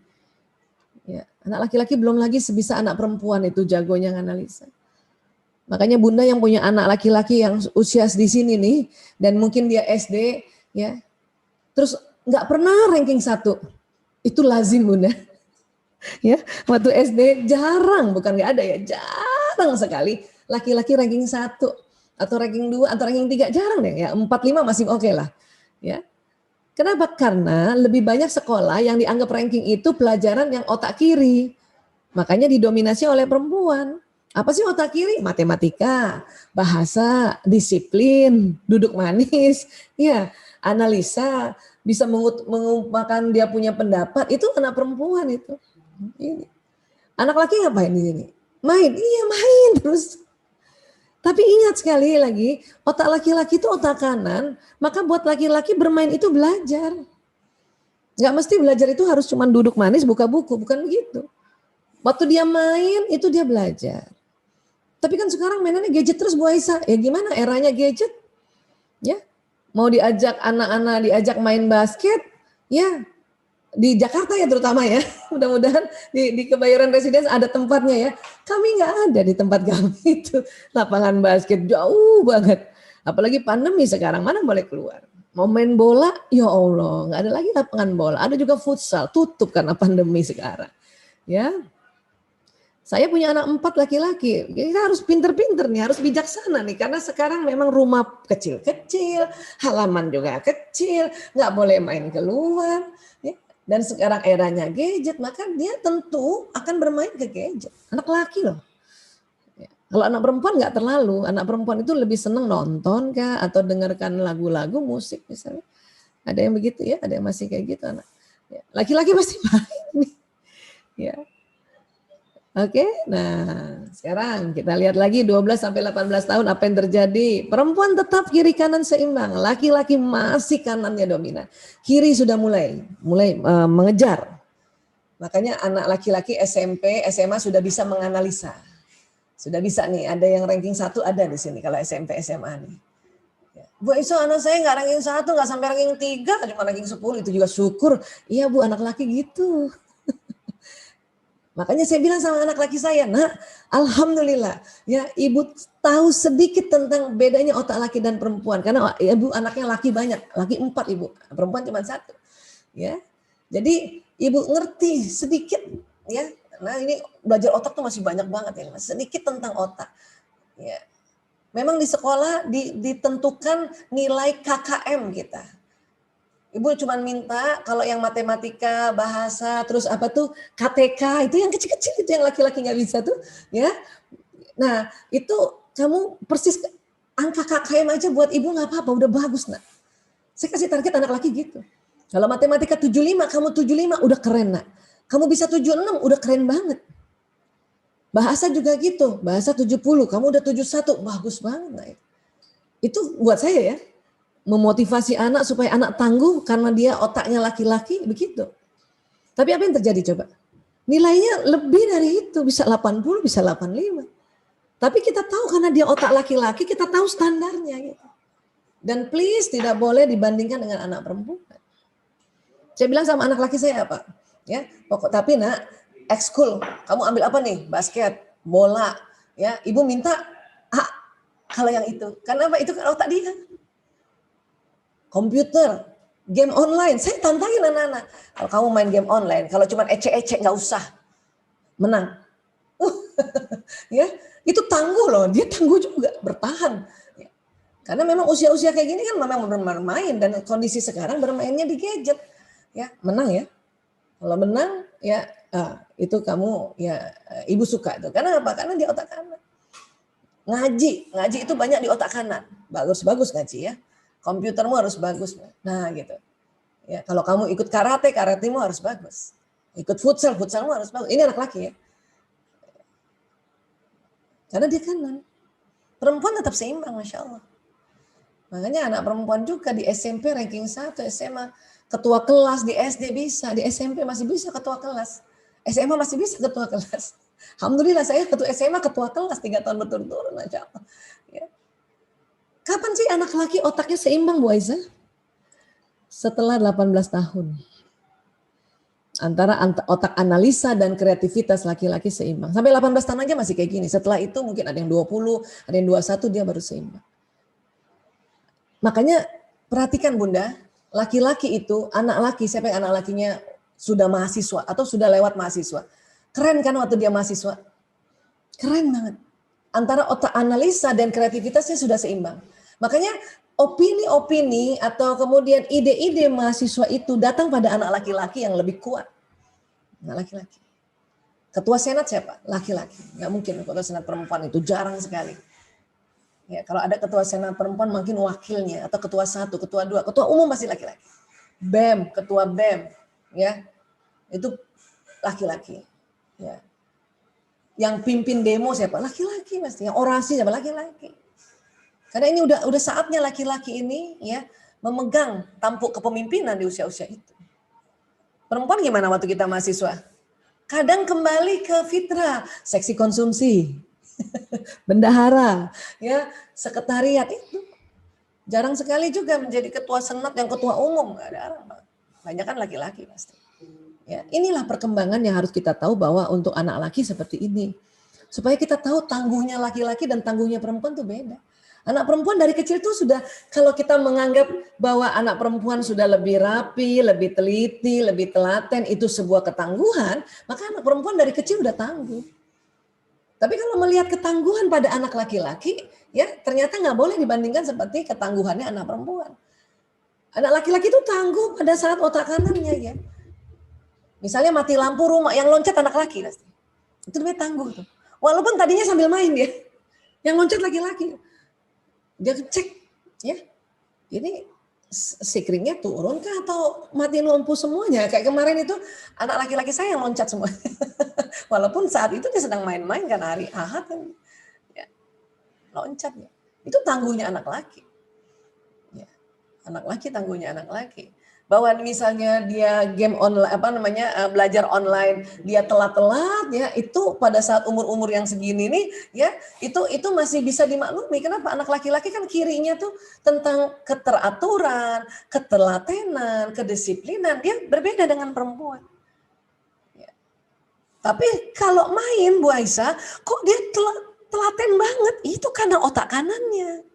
Ya, anak laki-laki belum lagi sebisa anak perempuan itu jagonya analisa. Makanya Bunda yang punya anak laki-laki yang usia di sini nih dan mungkin dia SD ya. Terus nggak pernah ranking 1. Itu lazim Bunda. Ya, waktu SD jarang, bukan nggak ada ya, jarang sekali laki-laki ranking 1. Atau ranking 2 atau ranking 3 jarang deh ya, 4 5 masih oke lah. Ya. Kenapa? Karena lebih banyak sekolah yang dianggap ranking itu pelajaran yang otak kiri. Makanya didominasi oleh perempuan. Apa sih otak kiri? Matematika, bahasa, disiplin, duduk manis, ya, analisa, bisa mengungkapkan dia punya pendapat, itu anak perempuan itu. Ini. Anak laki ngapain di sini? Main, iya main terus. Tapi ingat sekali lagi, otak laki-laki itu otak kanan, maka buat laki-laki bermain itu belajar. Gak mesti belajar itu harus cuma duduk manis, buka buku, bukan begitu. Waktu dia main, itu dia belajar. Tapi kan sekarang mainannya gadget terus Bu Aisyah. Ya gimana eranya gadget? Ya, mau diajak anak-anak, diajak main basket, ya di Jakarta ya terutama ya, mudah-mudahan di Kebayoran Residence ada tempatnya ya. Kami nggak ada di tempat kami itu lapangan basket jauh banget. Apalagi pandemi sekarang mana boleh keluar. Mau main bola, ya Allah nggak ada lagi lapangan bola. Ada juga futsal tutup karena pandemi sekarang. Ya, saya punya anak 4 laki-laki. Kita harus pinter-pinter nih, harus bijaksana nih. Karena sekarang memang rumah kecil-kecil, halaman juga kecil, nggak boleh main keluar. Ya. Dan sekarang eranya gadget, maka dia tentu akan bermain ke gadget. Anak laki loh. Ya. Kalau anak perempuan nggak terlalu, anak perempuan itu lebih seneng nonton kah atau dengarkan lagu-lagu musik misalnya. Ada yang begitu ya, ada yang masih kayak gitu anak. Ya. Laki-laki pasti main nih. Ya. Oke, nah sekarang kita lihat lagi 12 sampai 18 tahun apa yang terjadi. Perempuan tetap kiri kanan seimbang, laki-laki masih kanannya dominan. Kiri sudah mulai mengejar. Makanya anak laki-laki SMP, SMA sudah bisa menganalisa. Sudah bisa nih, ada yang ranking 1 ada di sini kalau SMP, SMA nih. Bu Aisyah anak saya nggak ranking 1, nggak sampai ranking 3, cuma ranking 10, itu juga syukur. Iya Bu, anak laki gitu. Makanya saya bilang sama anak laki saya, nak, alhamdulillah, ya ibu tahu sedikit tentang bedanya otak laki dan perempuan, karena ibu anaknya laki banyak, laki 4 ibu, perempuan cuma 1, ya. Jadi ibu ngerti sedikit, ya. Nah ini belajar otak tuh masih banyak banget ya, sedikit tentang otak, ya. Memang di sekolah ditentukan nilai KKM kita. Ibu cuma minta kalau yang matematika, bahasa, terus apa tuh KTK, itu yang kecil-kecil itu yang laki-laki nggak bisa tuh, ya. Nah itu kamu persis angka KKM aja buat ibu nggak apa-apa, udah bagus nak. Saya kasih target anak laki gitu. Kalau matematika 75, kamu 75 udah keren nak. Kamu bisa 76 udah keren banget. Bahasa juga gitu, bahasa 70, kamu udah 71, bagus banget nak. Itu buat saya ya. Memotivasi anak supaya anak tangguh karena dia otaknya laki-laki begitu. Tapi apa yang terjadi coba? Nilainya lebih dari itu, bisa 80, bisa 85. Tapi kita tahu karena dia otak laki-laki, kita tahu standarnya gitu. Dan please tidak boleh dibandingkan dengan anak perempuan. Saya bilang sama anak laki saya apa? Ya, tapi nak, ekskul, kamu ambil apa nih? Basket, bola, ya. Ibu minta kalau yang itu. Karena apa? Itu kan otak dia. Komputer, game online. Saya tantangin anak-anak. Kalau kamu main game online, kalau cuma ecek-ecek nggak usah. Menang. Ya, itu tangguh loh. Dia tangguh juga, bertahan. Karena memang usia-usia kayak gini kan memang bermain, dan kondisi sekarang bermainnya di gadget. Ya, menang ya. Kalau menang ya itu kamu ya ibu suka itu. Karena apa? Karena di otak kanan. Ngaji itu banyak di otak kanan. Bagus ngaji ya. Komputermu harus bagus. Nah, gitu. Ya, kalau kamu ikut karatemu harus bagus. Ikut futsalmu harus bagus. Ini anak laki ya. Karena dia kanan. Perempuan tetap seimbang, Masya Allah. Makanya anak perempuan juga di SMP ranking 1, SMA ketua kelas, di SD bisa, di SMP masih bisa ketua kelas. SMA masih bisa ketua kelas. Alhamdulillah saya ketua SMA ketua kelas 3 tahun berturut-turut, Masya Allah. Ya. Kapan sih anak laki otaknya seimbang, Bu Aiza? Setelah 18 tahun. Antara otak analisa dan kreativitas laki-laki seimbang. Sampai 18 tahun aja masih kayak gini. Setelah itu mungkin ada yang 20, ada yang 21, dia baru seimbang. Makanya perhatikan Bunda, laki-laki itu, anak laki, siapa yang anak lakinya sudah mahasiswa atau sudah lewat mahasiswa. Keren kan waktu dia mahasiswa? Keren banget. Antara otak analisa dan kreativitasnya sudah seimbang. Makanya opini-opini atau kemudian ide-ide mahasiswa itu datang pada anak laki-laki yang lebih kuat. Anak laki-laki. Ketua senat siapa? Laki-laki. Nggak mungkin ketua senat perempuan, itu jarang sekali. Ya, kalau ada ketua senat perempuan mungkin wakilnya atau ketua 1, ketua 2, ketua umum masih laki-laki. BEM, ketua BEM, ya itu laki-laki. Ya. Yang pimpin demo siapa? Laki-laki pasti. Yang orasi siapa? Laki-laki. Karena ini udah saatnya laki-laki ini ya memegang tampuk kepemimpinan di usia-usia itu. Perempuan gimana waktu kita mahasiswa? Kadang kembali ke fitrah, seksi konsumsi. Bendahara, ya sekretariat itu jarang sekali juga menjadi ketua senat yang ketua umum, nggak ada, banyak kan laki-laki pasti. Ya, inilah perkembangan yang harus kita tahu bahwa untuk anak laki seperti ini, supaya kita tahu tangguhnya laki-laki dan tangguhnya perempuan tuh beda. Anak perempuan dari kecil tuh sudah, kalau kita menganggap bahwa anak perempuan sudah lebih rapi, lebih teliti, lebih telaten, itu sebuah ketangguhan, maka anak perempuan dari kecil udah tangguh. Tapi kalau melihat ketangguhan pada anak laki-laki, ya ternyata nggak boleh dibandingkan seperti ketangguhannya anak perempuan. Anak laki-laki itu tangguh pada saat otak kanannya ya. Misalnya mati lampu rumah, yang loncat anak laki pasti. Itu namanya tangguh tuh. Walaupun tadinya sambil main dia, yang loncat laki-laki. Dia cek, ya ini sikringnya turun kah atau matiin lampu semuanya? Kayak kemarin itu anak laki-laki saya yang loncat semua. Walaupun saat itu dia sedang main-main kan hari Ahad kan, ya, loncat ya. Itu tangguhnya anak laki. Ya, anak laki tangguhnya anak laki. Bahwa misalnya dia game online belajar online, dia telat-telat ya, itu pada saat umur-umur yang segini nih ya, itu masih bisa dimaklumi. Kenapa? Anak laki-laki kan kirinya tuh tentang keteraturan, ketelatenan, kedisiplinan, dia berbeda dengan perempuan. Tapi kalau main Bu Aisyah, kok dia telaten banget? Itu karena otak kanannya.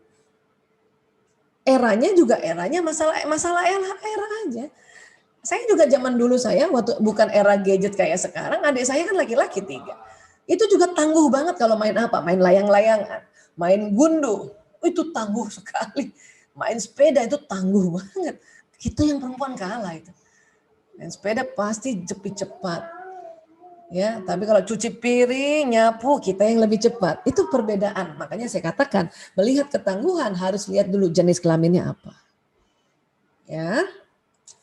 Eranya juga masalah era aja. Saya juga zaman dulu waktu bukan era gadget kayak sekarang, adik saya kan laki-laki 3. Itu juga tangguh banget kalau main apa? Main layang-layangan, main gundu. Itu tangguh sekali. Main sepeda itu tangguh banget. Kita yang perempuan kalah itu. Main sepeda pasti cepat. Ya, tapi kalau cuci piring, nyapu, kita yang lebih cepat. Itu perbedaan. Makanya saya katakan, melihat ketangguhan harus lihat dulu jenis kelaminnya apa. Ya,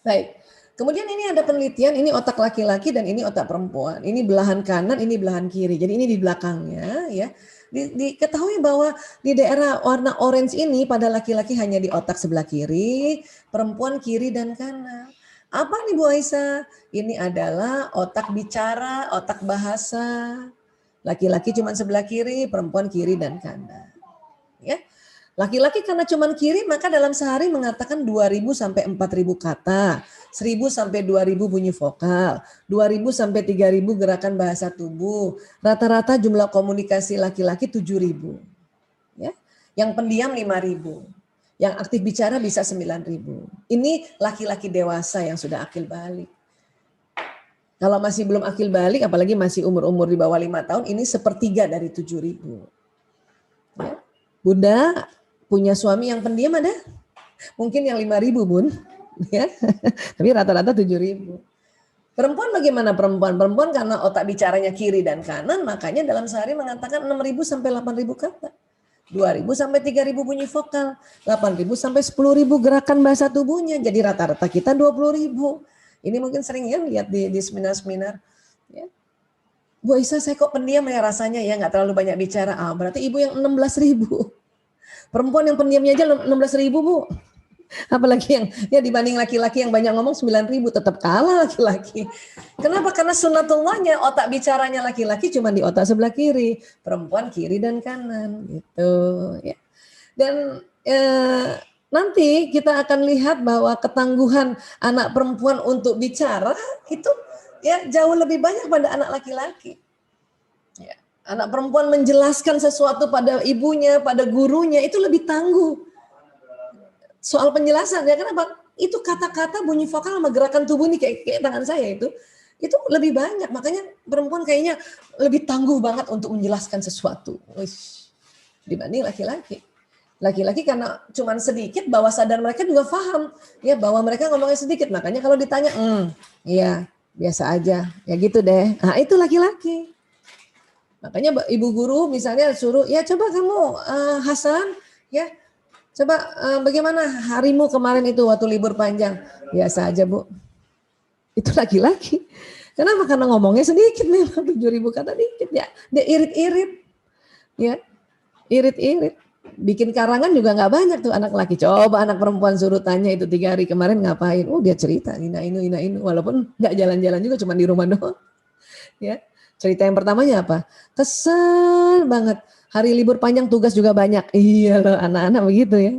baik. Kemudian ini ada penelitian, ini otak laki-laki dan ini otak perempuan. Ini belahan kanan, ini belahan kiri. Jadi ini di belakangnya, ya. Diketahui bahwa di daerah warna orange ini pada laki-laki hanya di otak sebelah kiri, perempuan kiri dan kanan. Apa nih Bu Aisyah? Ini adalah otak bicara, otak bahasa. Laki-laki cuma sebelah kiri, perempuan kiri dan kanan. Ya. Laki-laki karena cuma kiri maka dalam sehari mengatakan 2.000 sampai 4.000 kata, 1.000 sampai 2.000 bunyi vokal, 2.000 sampai 3.000 gerakan bahasa tubuh. Rata-rata jumlah komunikasi laki-laki 7.000. Ya. Yang pendiam 5.000. Yang aktif bicara bisa 9.000. Ini laki-laki dewasa yang sudah akil balik. Kalau masih belum akil balik, apalagi masih umur-umur di bawah 5 tahun, ini sepertiga dari 7.000. Ya. Bunda punya suami yang pendiam ada? Mungkin yang 5.000 Bun. Ya. Tapi rata-rata 7.000. Perempuan bagaimana perempuan? Perempuan karena otak bicaranya kiri dan kanan, makanya dalam sehari mengatakan 6.000 sampai 8.000 kata. 2.000 sampai 3.000 bunyi vokal, 8.000 sampai 10.000 gerakan bahasa tubuhnya. Jadi rata-rata kita 20.000. Ini mungkin sering ya lihat di seminar-seminar. Ya. Bu Aisyah, saya kok pendiam ya rasanya ya, nggak terlalu banyak bicara. Berarti ibu yang 16.000. Perempuan yang pendiamnya aja 16.000 Bu. Apalagi yang ya dibanding laki-laki yang banyak ngomong 9.000, tetap kalah laki-laki. Kenapa? Karena sunatullahnya otak bicaranya laki-laki cuma di otak sebelah kiri, perempuan kiri dan kanan gitu ya. Dan nanti kita akan lihat bahwa ketangguhan anak perempuan untuk bicara itu ya jauh lebih banyak pada anak laki-laki. Ya. Anak perempuan menjelaskan sesuatu pada ibunya, pada gurunya itu lebih tangguh. Soal penjelasan ya, kenapa? Itu kata-kata bunyi vokal sama gerakan tubuh ini kayak tangan saya itu lebih banyak. Makanya perempuan kayaknya lebih tangguh banget untuk menjelaskan sesuatu. Wish, dibanding laki-laki. Laki-laki karena cuman sedikit, bawah sadar mereka juga paham ya bahwa mereka ngomongnya sedikit. Makanya kalau ditanya, iya biasa aja, ya gitu deh. Nah itu laki-laki. Makanya ibu guru misalnya suruh, ya coba kamu Hasan, ya coba bagaimana harimu kemarin itu waktu libur panjang? Biasa aja Bu. Itu laki-laki. Kenapa? Karena ngomongnya sedikit memang 7.000 kata dikit ya. Dia irit-irit, ya irit-irit. Bikin karangan juga nggak banyak tuh anak laki. Coba anak perempuan suruh tanya itu 3 hari kemarin ngapain? Dia cerita ina inu. Walaupun nggak jalan-jalan juga, cuma di rumah doang. Ya. Cerita yang pertamanya apa? Kesel banget. Hari libur panjang tugas juga banyak. Iya loh anak-anak begitu ya.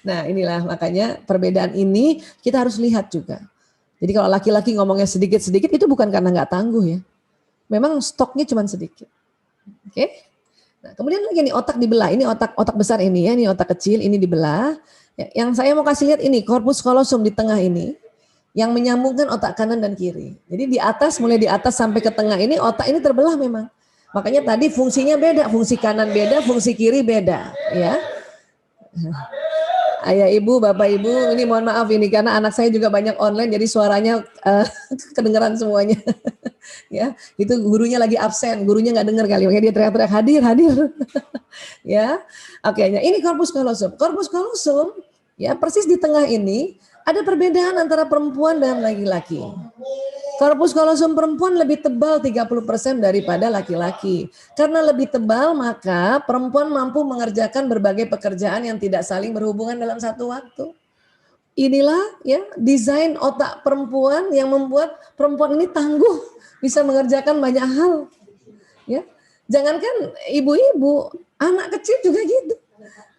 Nah inilah makanya perbedaan ini kita harus lihat juga. Jadi kalau laki-laki ngomongnya sedikit-sedikit itu bukan karena nggak tangguh ya. Memang stoknya cuma sedikit. Oke. Nah, kemudian lagi nih otak dibelah. Ini otak besar ini ya, ini otak kecil ini dibelah. Yang saya mau kasih lihat ini corpus callosum di tengah ini yang menyambungkan otak kanan dan kiri. Jadi di atas, mulai di atas sampai ke tengah ini otak ini terbelah memang. Makanya tadi fungsinya beda, fungsi kanan beda, fungsi kiri beda, ya. Ayah ibu, bapak ibu, ini mohon maaf ini karena anak saya juga banyak online jadi suaranya kedengeran semuanya. Ya, itu gurunya lagi absen, gurunya nggak dengar kali, makanya dia teriak-teriak hadir. Ya, oke, ini corpus callosum. Corpus callosum, ya persis di tengah ini ada perbedaan antara perempuan dan laki-laki. Corpus callosum perempuan lebih tebal 30% daripada laki-laki. Karena lebih tebal maka perempuan mampu mengerjakan berbagai pekerjaan yang tidak saling berhubungan dalam satu waktu. Inilah ya desain otak perempuan yang membuat perempuan ini tangguh, bisa mengerjakan banyak hal. Ya. Jangankan ibu-ibu, anak kecil juga gitu.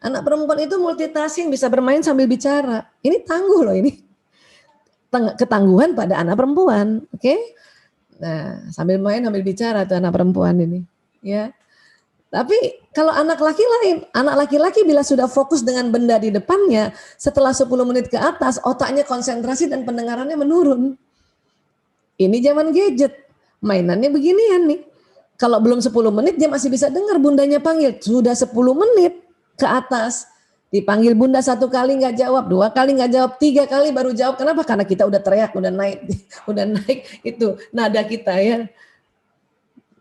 Anak perempuan itu multitasking, bisa bermain sambil bicara. Ini tangguh loh ini. Ketangguhan pada anak perempuan, oke? Nah, sambil main sambil bicara tuh anak perempuan ini, ya. Tapi kalau anak laki lain, anak laki-laki bila sudah fokus dengan benda di depannya, setelah 10 menit ke atas, otaknya konsentrasi dan pendengarannya menurun. Ini zaman gadget, mainannya beginian nih. Kalau belum 10 menit dia masih bisa dengar bundanya panggil, sudah 10 menit ke atas, dipanggil bunda 1 kali nggak jawab, 2 kali nggak jawab, 3 kali baru jawab. Kenapa? Karena kita udah teriak, udah naik itu nada kita ya.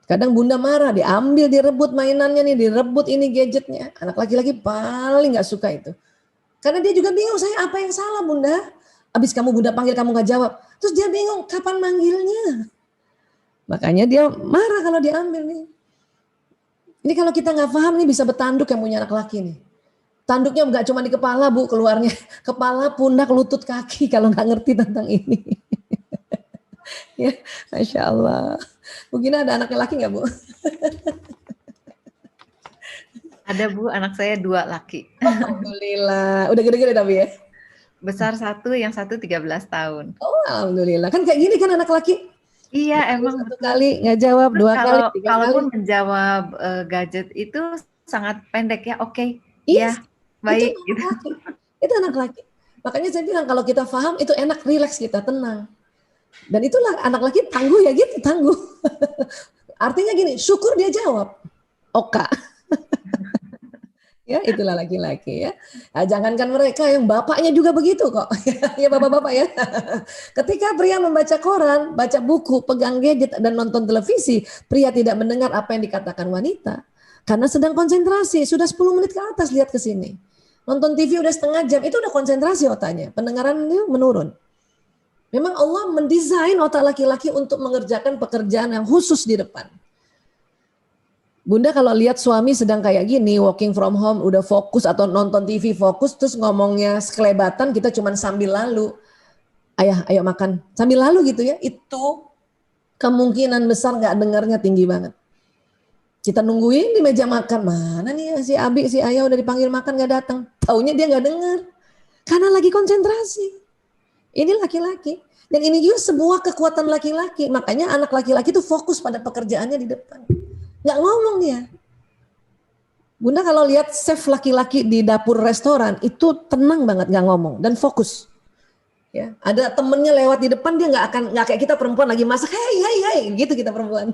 Kadang bunda marah, diambil, direbut mainannya nih, direbut ini gadgetnya. Anak laki-laki paling nggak suka itu. Karena dia juga bingung, saya apa yang salah bunda? Abis kamu bunda panggil kamu nggak jawab. Terus dia bingung kapan manggilnya. Makanya dia marah kalau diambil nih. Ini kalau kita nggak paham nih bisa bertanduk yang punya anak laki nih. Tanduknya nggak cuma di kepala Bu, keluarnya kepala, pundak, lutut, kaki kalau nggak ngerti tentang ini. Ya, Masya Allah. Mungkin ada anak laki nggak Bu? Ada Bu, anak saya 2 laki. Alhamdulillah. Udah gede-gede tapi ya? Besar 1, yang 1 13 tahun. Oh Alhamdulillah. Kan kayak gini kan anak laki. Iya, emang Satu betul. kali nggak jawab, Terus 2 kali, 3 kali. kalaupun menjawab, gadget itu sangat pendek ya, "Oke, Iya, ya, itu baik," anak gitu. laki. Itu anak laki. Makanya saya bilang kalau kita paham itu enak, rileks kita, tenang. Dan itulah anak laki tangguh ya gitu, tangguh. Artinya gini, syukur dia jawab. Oka. Ya, itulah laki-laki ya. Nah, jangankan mereka yang bapaknya juga begitu kok. Ya bapak-bapak ya. Ketika pria membaca koran, baca buku, pegang gadget dan nonton televisi, pria tidak mendengar apa yang dikatakan wanita. Karena sedang konsentrasi, sudah 10 menit ke atas lihat ke sini. Nonton TV udah setengah jam, itu udah konsentrasi otaknya. Pendengaran itu menurun. Memang Allah mendesain otak laki-laki untuk mengerjakan pekerjaan yang khusus di depan. Bunda kalau lihat suami sedang kayak gini, working from home, udah fokus atau nonton TV fokus, terus ngomongnya sekelebatan, kita cuman sambil lalu. Ayah, ayo makan. Sambil lalu gitu ya, itu kemungkinan besar nggak dengarnya tinggi banget. Kita nungguin di meja makan, mana nih ya si Abi, si Ayah udah dipanggil makan nggak datang. Taunya dia nggak dengar, karena lagi konsentrasi. Ini laki-laki. Dan ini juga sebuah kekuatan laki-laki. Makanya anak laki-laki itu fokus pada pekerjaannya di depan. Nggak ngomong dia. Bunda kalau lihat chef laki-laki di dapur restoran itu tenang banget nggak ngomong dan fokus. Ya, ada temennya lewat di depan dia nggak kayak kita perempuan lagi masak, hey gitu kita perempuan.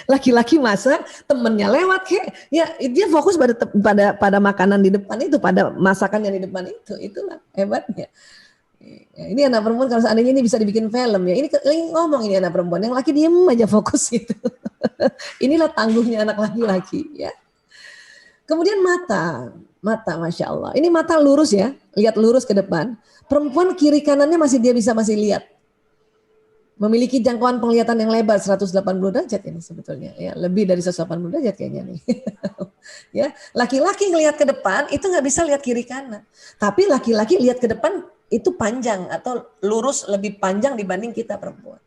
Laki-laki masak, temennya lewat kayak ya dia fokus pada makanan di depan itu, pada masakan yang di depan itu, itulah hebatnya. Ya, ini anak perempuan kalau seandainya ini bisa dibikin film ya, ini ngomong ini anak perempuan, yang laki diem aja fokus gitu. Inilah tangguhnya anak laki-laki ya. Kemudian mata Masya Allah. Ini mata lurus ya, lihat lurus ke depan. Perempuan kiri kanannya masih lihat. Memiliki jangkauan penglihatan yang lebar 180 derajat ini sebetulnya. Ya, lebih dari 180 derajat kayaknya nih. Ya, laki-laki ngelihat ke depan itu nggak bisa lihat kiri kanan. Tapi laki-laki lihat ke depan itu panjang atau lurus lebih panjang dibanding kita perempuan.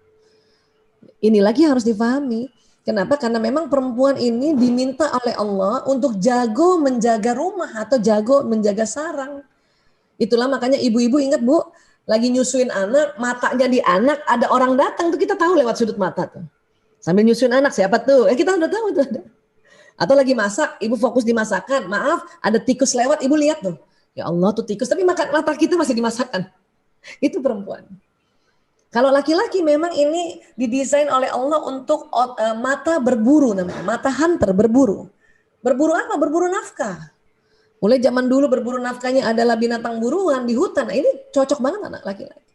Ini lagi harus difahami. Kenapa? Karena memang perempuan ini diminta oleh Allah untuk jago menjaga rumah atau jago menjaga sarang. Itulah makanya ibu-ibu ingat Bu, lagi nyusuin anak, matanya di anak, ada orang datang tuh kita tahu lewat sudut mata tuh. Sambil nyusuin anak siapa tuh? Kita udah tahu tuh ada. Atau lagi masak, ibu fokus di masakan. Maaf, ada tikus lewat, ibu lihat tuh. Ya Allah tuh tikus, tapi mata kita masih dimasakan. Itu perempuan. Kalau laki-laki memang ini didesain oleh Allah untuk mata berburu namanya, mata hunter berburu. Berburu apa? Berburu nafkah. Mulai zaman dulu berburu nafkahnya adalah binatang buruan di hutan. Nah, ini cocok banget anak laki-laki.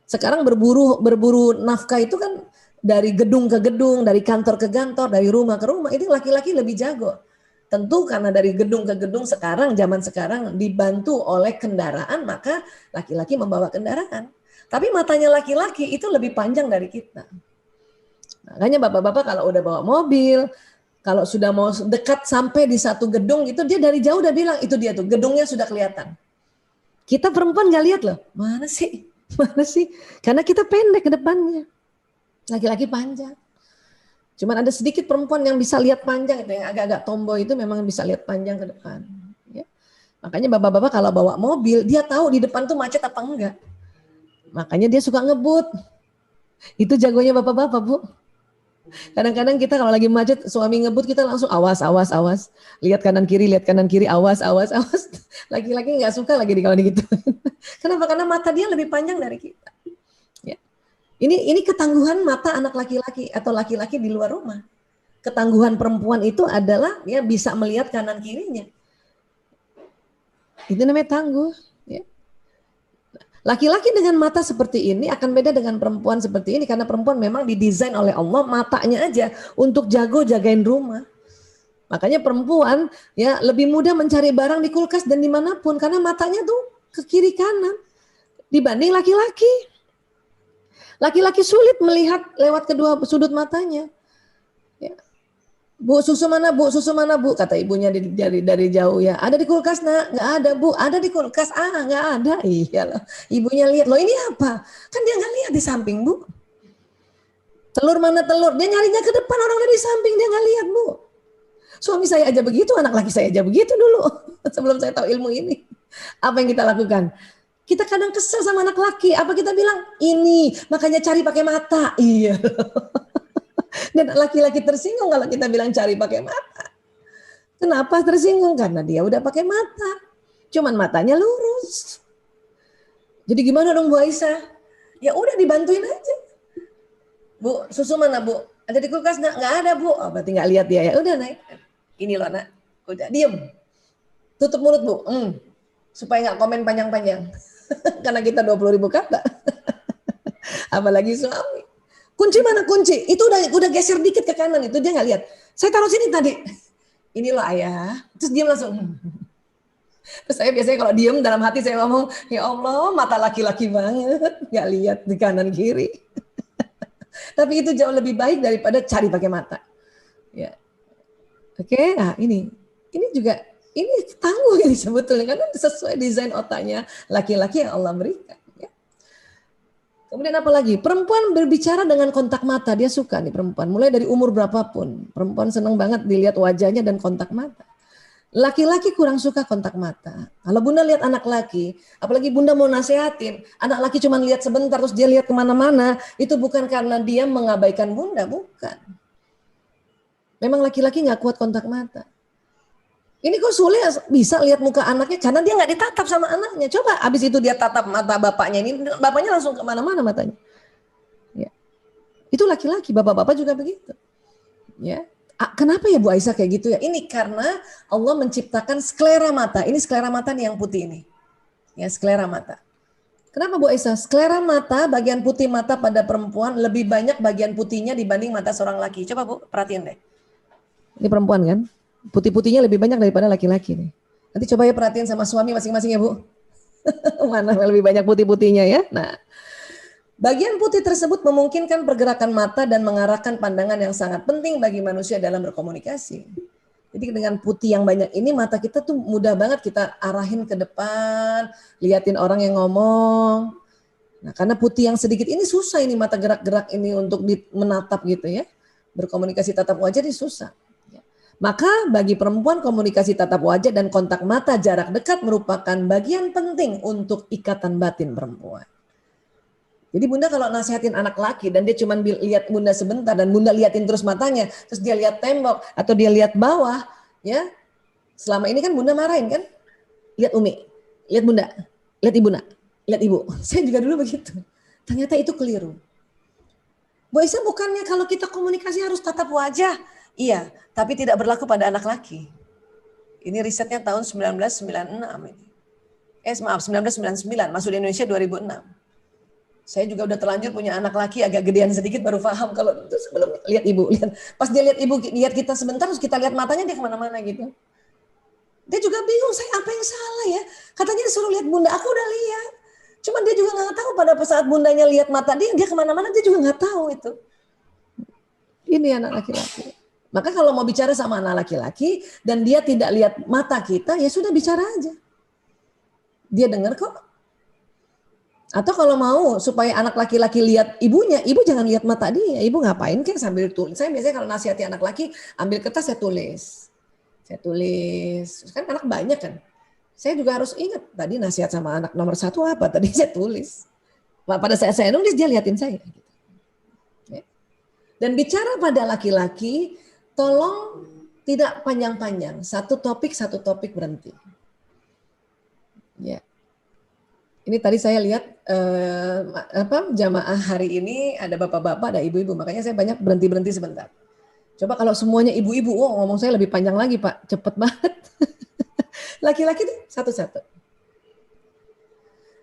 Sekarang berburu nafkah itu kan dari gedung ke gedung, dari kantor ke kantor, dari rumah ke rumah. Ini laki-laki lebih jago. Tentu karena dari gedung ke gedung sekarang, zaman sekarang dibantu oleh kendaraan, maka laki-laki membawa kendaraan. Tapi matanya laki-laki itu lebih panjang dari kita. Makanya bapak-bapak kalau udah bawa mobil, kalau sudah mau dekat sampai di satu gedung itu dia dari jauh udah bilang itu dia tuh gedungnya sudah kelihatan. Kita perempuan nggak lihat loh, mana sih, mana sih? Karena kita pendek ke depannya, laki-laki panjang. Cuman ada sedikit perempuan yang bisa lihat panjang itu, yang agak-agak tomboy itu memang bisa lihat panjang ke depan. Ya. Makanya bapak-bapak kalau bawa mobil dia tahu di depan tuh macet apa enggak. Makanya dia suka ngebut. Itu jagonya bapak-bapak Bu. Kadang-kadang kita kalau lagi macet suami ngebut kita langsung awas. Lihat kanan kiri awas. Laki-laki nggak suka lagi kalau gitu. Kenapa? Karena mata dia lebih panjang dari kita. Ya. Ini ketangguhan mata anak laki-laki atau laki-laki di luar rumah. Ketangguhan perempuan itu adalah dia bisa melihat kanan kirinya. Itu namanya tangguh. Ya. Laki-laki dengan mata seperti ini akan beda dengan perempuan seperti ini karena perempuan memang didesain oleh Allah matanya aja untuk jago jagain rumah. Makanya perempuan ya lebih mudah mencari barang di kulkas dan dimanapun karena matanya tuh ke kiri kanan dibanding laki-laki. Laki-laki sulit melihat lewat kedua sudut matanya. Ya. Bu, susu mana bu? Susu mana bu? Kata ibunya dari jauh ya. Ada di kulkas nak? Nggak ada bu. Ada di kulkas. Ah, nggak ada. Iya loh. Ibunya lihat loh ini apa? Kan dia nggak lihat di samping bu. Telur mana telur? Dia nyarinya ke depan, orang dari samping dia nggak lihat bu. Suami saya aja begitu, anak laki saya aja begitu dulu. Sebelum saya tahu ilmu ini. Apa yang kita lakukan? Kita kadang kesel sama anak laki. Apa kita bilang? Ini, makanya cari pakai mata. Iya. Dan laki-laki tersinggung kalau kita bilang cari pakai mata. Kenapa tersinggung? Karena dia udah pakai mata. Cuman matanya lurus. Jadi gimana dong Bu Aisyah? Ya udah dibantuin aja. Bu, susu mana Bu? Ada di kulkas nggak? Nggak ada Bu. Oh, berarti nggak lihat dia ya. Udah naik. Ini loh nak. Udah diem. Tutup mulut Bu. Supaya nggak komen panjang-panjang. Karena kita 20.000 kata. Apalagi suami. Kunci mana kunci? Itu udah geser dikit ke kanan. Itu dia nggak lihat. Saya taruh sini tadi. Ini loh ayah. Terus diam langsung. Terus saya biasanya kalau diem dalam hati saya ngomong, ya Allah mata laki-laki banget. Nggak lihat di kanan kiri. Tapi itu jauh lebih baik daripada cari pakai mata. Ya. Oke, nah ini juga ini tangguh ini sebetulnya karena sesuai desain otaknya laki-laki yang Allah berikan. Ya. Kemudian apa lagi? Perempuan berbicara dengan kontak mata, dia suka nih perempuan. Mulai dari umur berapapun, perempuan senang banget dilihat wajahnya dan kontak mata. Laki-laki kurang suka kontak mata. Kalau bunda lihat anak laki, apalagi bunda mau nasehatin, anak laki cuma lihat sebentar terus dia lihat kemana-mana, itu bukan karena dia mengabaikan bunda, bukan. Memang laki-laki nggak kuat kontak mata. Ini kok sulit bisa lihat muka anaknya karena dia nggak ditatap sama anaknya. Coba abis itu dia tatap mata bapaknya, ini bapaknya langsung kemana-mana matanya. Ya. Itu laki-laki, bapak-bapak juga begitu. Ya. Kenapa ya Bu Aisyah kayak gitu ya? Ini karena Allah menciptakan sklera mata. Ini sklera mata nih yang putih ini. Ya, sklera mata. Kenapa Bu Aisyah? Sklera mata, bagian putih mata pada perempuan lebih banyak bagian putihnya dibanding mata seorang laki. Coba Bu, perhatiin deh. Ini perempuan kan? Putih-putihnya lebih banyak daripada laki-laki nih. Nanti coba ya perhatiin sama suami masing-masing ya Bu. Mana lebih banyak putih-putihnya ya? Nah, bagian putih tersebut memungkinkan pergerakan mata dan mengarahkan pandangan yang sangat penting bagi manusia dalam berkomunikasi. Jadi dengan putih yang banyak ini mata kita tuh mudah banget kita arahin ke depan, liatin orang yang ngomong. Nah, karena putih yang sedikit ini susah ini mata gerak-gerak ini untuk menatap gitu ya. Berkomunikasi tatap wajah ini susah. Maka bagi perempuan komunikasi tatap wajah dan kontak mata jarak dekat merupakan bagian penting untuk ikatan batin perempuan. Jadi bunda kalau nasihatin anak laki dan dia cuma lihat bunda sebentar dan bunda liatin terus matanya, terus dia lihat tembok atau dia lihat bawah, ya selama ini kan bunda marahin kan, lihat Umi, lihat bunda, lihat ibu nak, lihat ibu. Saya juga dulu begitu. Ternyata itu keliru. Bu Aisyah bukannya kalau kita komunikasi harus tatap wajah? Iya, tapi tidak berlaku pada anak laki. Ini risetnya tahun 1996 ini. Maaf, 1999, masuk di Indonesia 2006. Saya juga udah terlanjur punya anak laki agak gedean sedikit baru paham kalau itu sebelum lihat ibu. Pas dia lihat ibu, lihat kita sebentar terus kita lihat matanya dia kemana-mana gitu. Dia juga bingung, saya apa yang salah ya? Katanya disuruh lihat bunda, aku udah lihat. Cuman dia juga nggak tahu pada saat bundanya lihat mata dia kemana-mana dia juga nggak tahu itu. Ini anak laki-laki. Maka kalau mau bicara sama anak laki-laki dan dia tidak lihat mata kita, ya sudah bicara aja. Dia dengar kok. Atau kalau mau supaya anak laki-laki lihat ibunya, ibu jangan lihat mata dia. Ibu ngapain kan sambil tulis. Saya biasanya kalau nasihati anak laki, ambil kertas saya tulis. Saya tulis. Kan anak banyak kan. Saya juga harus ingat tadi nasihat sama anak nomor 1 apa. Tadi saya tulis. Pada saat saya nulis dia liatin saya. Dan bicara pada laki-laki, tolong tidak panjang-panjang. Satu topik berhenti. Ya. Ini tadi saya lihat jamaah hari ini ada bapak-bapak, ada ibu-ibu. Makanya saya banyak berhenti sebentar. Coba kalau semuanya ibu-ibu, ngomong saya lebih panjang lagi Pak. Cepet banget. Laki-laki itu satu-satu.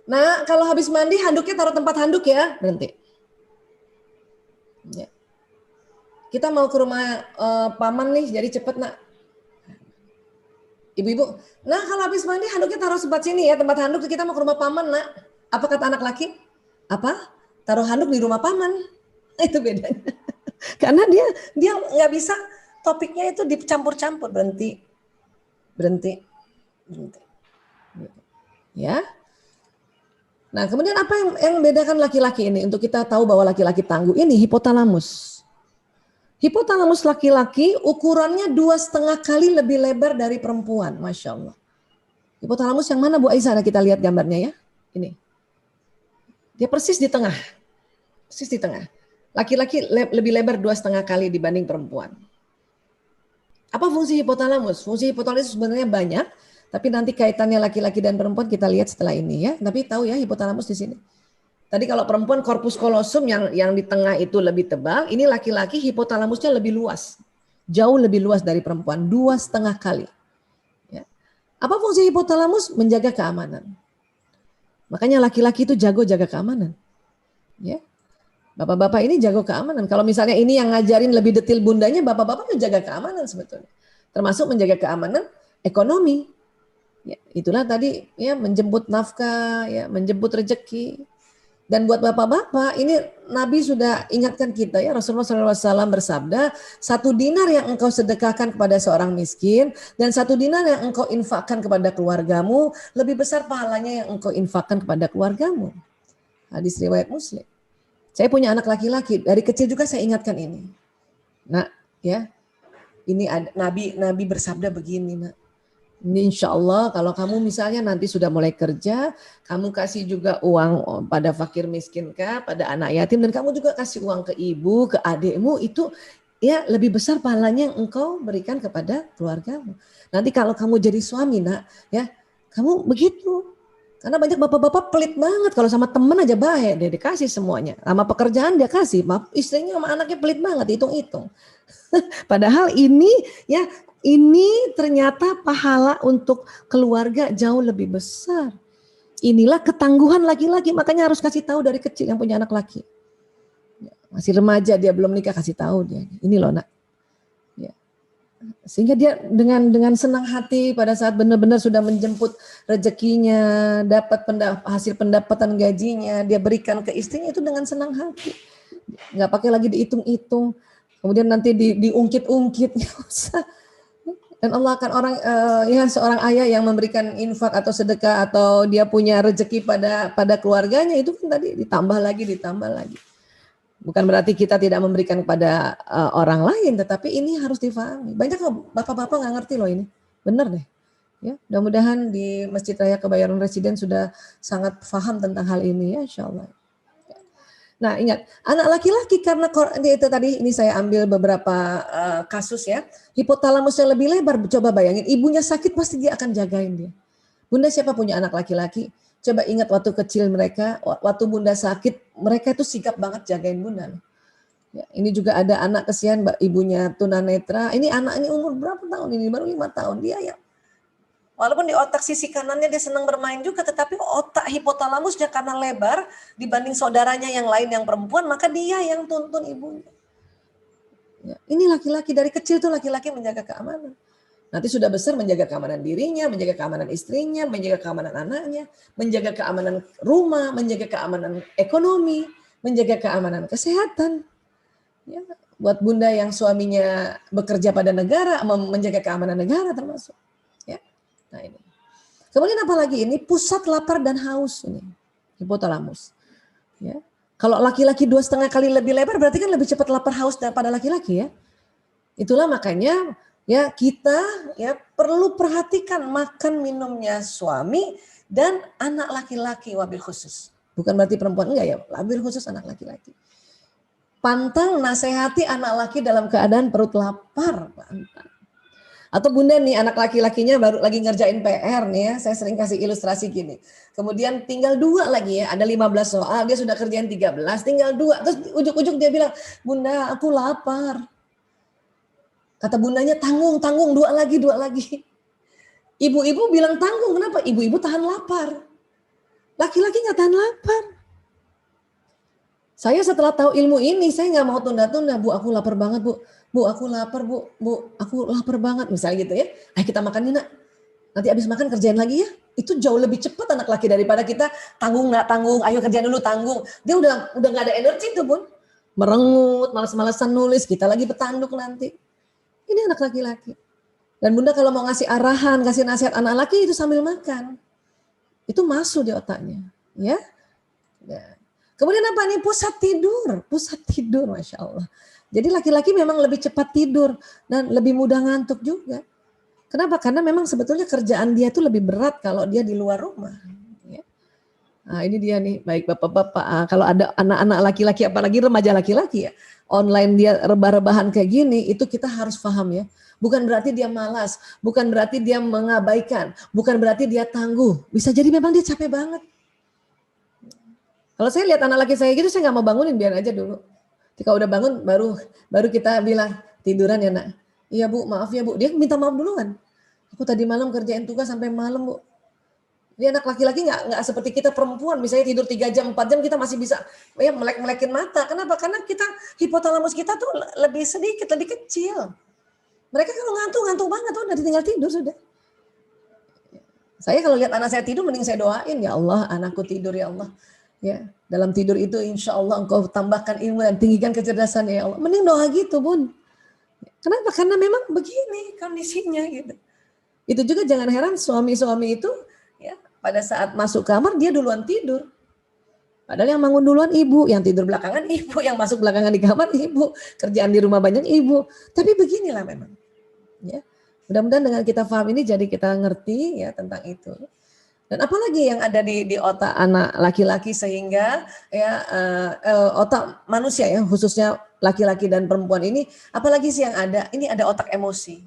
Nah kalau habis mandi handuknya taruh tempat handuk ya. Berhenti. Ya. Kita mau ke rumah paman nih, jadi cepet nak. Ibu-ibu, nah kalau habis mandi handuknya taruh tempat sini ya, tempat handuk kita mau ke rumah paman nak. Apa kata anak laki? Apa? Taruh handuk di rumah paman. Itu bedanya. Karena dia nggak bisa topiknya itu dicampur-campur, berhenti. Ya. Nah, kemudian apa yang membedakan laki-laki ini untuk kita tahu bahwa laki-laki tangguh ini hipotalamus. Hipotalamus laki-laki ukurannya 2,5 kali lebih lebar dari perempuan, Masya Allah. Hipotalamus yang mana Bu Aisyah? Kita lihat gambarnya ya. Ini. Dia persis di tengah. Persis di tengah. Laki-laki lebih lebar 2,5 kali dibanding perempuan. Apa fungsi hipotalamus? Fungsi hipotalamus sebenarnya banyak, tapi nanti kaitannya laki-laki dan perempuan kita lihat setelah ini ya. Tapi tahu ya hipotalamus di sini. Tadi kalau perempuan corpus callosum yang di tengah itu lebih tebal, ini laki-laki hipotalamusnya lebih luas. Jauh lebih luas dari perempuan, 2,5 kali. Ya. Apa fungsi hipotalamus? Menjaga keamanan. Makanya laki-laki itu jago jaga keamanan. Ya. Bapak-bapak ini jago keamanan. Kalau misalnya ini yang ngajarin lebih detail bundanya, bapak-bapak menjaga keamanan sebetulnya. Termasuk menjaga keamanan ekonomi. Ya, itulah tadi ya menjemput nafkah, ya menjemput rezeki. Dan buat bapak-bapak ini Nabi sudah ingatkan kita ya, Rasulullah SAW bersabda, 1 dinar yang engkau sedekahkan kepada seorang miskin dan 1 dinar yang engkau infakkan kepada keluargamu lebih besar pahalanya yang engkau infakkan kepada keluargamu. Hadis riwayat Muslim. Saya punya anak laki-laki, dari kecil juga saya ingatkan ini. Nak, ya, ini ada, Nabi bersabda begini, nak. Ini insya Allah kalau kamu misalnya nanti sudah mulai kerja, kamu kasih juga uang pada fakir miskin kah, pada anak yatim, dan kamu juga kasih uang ke ibu, ke adikmu, itu ya lebih besar pahalanya yang engkau berikan kepada keluargamu. Nanti kalau kamu jadi suami, nak, ya, kamu begitu. Karena banyak bapak-bapak pelit banget, kalau sama temen aja baik, dia dikasih semuanya. Sama pekerjaan dia kasih, istrinya sama anaknya pelit banget, hitung-hitung. Padahal ini ya, ini ternyata pahala untuk keluarga jauh lebih besar. Inilah ketangguhan laki-laki, makanya harus kasih tahu dari kecil yang punya anak laki. Masih remaja dia belum nikah, kasih tahu dia. Ini loh nak. Sehingga dia dengan senang hati pada saat benar-benar sudah menjemput rezekinya, dapat hasil pendapatan gajinya, dia berikan ke istrinya itu dengan senang hati. Nggak pakai lagi dihitung-hitung, kemudian nanti diungkit-ungkit, nggak usah. Dan Allah akan seorang ayah yang memberikan infak atau sedekah atau dia punya rezeki pada keluarganya itu kan tadi ditambah lagi. Bukan berarti kita tidak memberikan kepada orang lain, tetapi ini harus difahami. Banyak bapak-bapak nggak ngerti loh ini, benar deh. Ya, mudah-mudahan di Masjid Raya Kebayoran Residen sudah sangat paham tentang hal ini ya, insya Allah. Nah ingat, anak laki-laki karena itu tadi ini saya ambil beberapa kasus ya, hipotalamusnya lebih lebar. Coba bayangin, ibunya sakit pasti dia akan jagain dia. Bunda siapa punya anak laki-laki? Coba ingat waktu kecil mereka, waktu bunda sakit, mereka itu sigap banget jagain bunda. Ya, ini juga ada anak kesian ibunya tunanetra. Ini anak ini umur berapa tahun ini? Baru 5 tahun dia ya. Walaupun di otak sisi kanannya dia senang bermain juga, tetapi otak hipotalamusnya karena lebar dibanding saudaranya yang lain yang perempuan, maka dia yang tuntun ibunya. Ya, ini laki-laki dari kecil tuh laki-laki menjaga keamanan. Nanti sudah besar menjaga keamanan dirinya, menjaga keamanan istrinya, menjaga keamanan anaknya, menjaga keamanan rumah, menjaga keamanan ekonomi, menjaga keamanan kesehatan. Ya, buat bunda yang suaminya bekerja pada negara, menjaga keamanan negara termasuk. Ya, nah ini. Kemudian apalagi ini pusat lapar dan haus ini, hipotalamus. Ya, kalau laki-laki 2,5 kali lebih lebar berarti kan lebih cepat lapar haus daripada laki-laki ya. Itulah makanya ya kita ya perlu perhatikan makan minumnya suami dan anak laki-laki wabil khusus. Bukan berarti perempuan enggak ya, wabil khusus anak laki-laki. Pantang nasihati anak laki dalam keadaan perut lapar. Pantang. Atau bunda nih anak laki-lakinya baru lagi ngerjain PR nih ya, saya sering kasih ilustrasi gini. Kemudian tinggal 2 lagi ya, ada 15 soal, dia sudah kerjain 13, tinggal 2. Terus ujuk-ujuk dia bilang, bunda aku lapar. Kata bundanya tanggung 2 lagi. Ibu-ibu bilang tanggung, kenapa? Ibu-ibu tahan lapar. Laki-laki nggak tahan lapar. Saya setelah tahu ilmu ini, saya nggak mau tunda-tunda. Bu, aku lapar banget, Bu. Bu, aku lapar, Bu. Bu, aku lapar banget. Misalnya gitu ya. Ayo kita makan nih, nak. Nanti abis makan kerjain lagi ya. Itu jauh lebih cepat anak laki daripada kita tanggung nggak tanggung. Ayo kerjain dulu tanggung. Dia udah nggak ada energi tuh, Bun. Merengut, malas-malasan nulis. Kita lagi bertanduk nanti. Ini anak laki-laki. Dan Bunda kalau mau ngasih arahan, kasih nasihat anak laki itu sambil makan. Itu masuk di otaknya. Ya. Ya. Kemudian apa nih? Pusat tidur, Masya Allah. Jadi laki-laki memang lebih cepat tidur dan lebih mudah ngantuk juga. Kenapa? Karena memang sebetulnya kerjaan dia itu lebih berat kalau dia di luar rumah. Ya. Nah ini dia nih, baik bapak-bapak. Kalau ada anak-anak laki-laki, apalagi remaja laki-laki ya, online dia rebah-rebahan kayak gini, itu kita harus paham ya. Bukan berarti dia malas, bukan berarti dia mengabaikan, bukan berarti dia tangguh. Bisa jadi memang dia capek banget. Kalau saya lihat anak laki saya gitu, saya nggak mau bangunin, biar aja dulu. Ketika udah bangun, baru kita bilang, tiduran ya nak. Iya bu, maaf ya bu. Dia minta maaf duluan. Aku tadi malam kerjain tugas sampai malam bu. Dia anak laki-laki nggak seperti kita perempuan, misalnya tidur 3 jam, 4 jam kita masih bisa ya melek-melekin mata. Kenapa? Karena kita hipotalamus kita tuh lebih sedikit, lebih kecil. Mereka kalau ngantuk banget tuh udah tinggal tidur sudah. Saya kalau lihat anak saya tidur, mending saya doain, ya Allah anakku tidur ya Allah. Ya, dalam tidur itu insya Allah engkau tambahkan ilmu dan tinggikan kecerdasan ya Allah. Mending doa gitu bun. Kenapa? Karena memang begini kondisinya gitu. Itu juga jangan heran suami-suami itu ya pada saat masuk kamar dia duluan tidur. Padahal yang bangun duluan ibu, yang tidur belakangan ibu, yang masuk belakangan di kamar ibu, kerjaan di rumah banyak ibu. Tapi beginilah memang. Ya, mudah-mudahan dengan kita paham ini jadi kita ngerti ya tentang itu. Dan apalagi yang ada di otak anak laki-laki sehingga ya otak manusia ya khususnya laki-laki dan perempuan ini, apalagi sih yang ada? Ini ada otak emosi,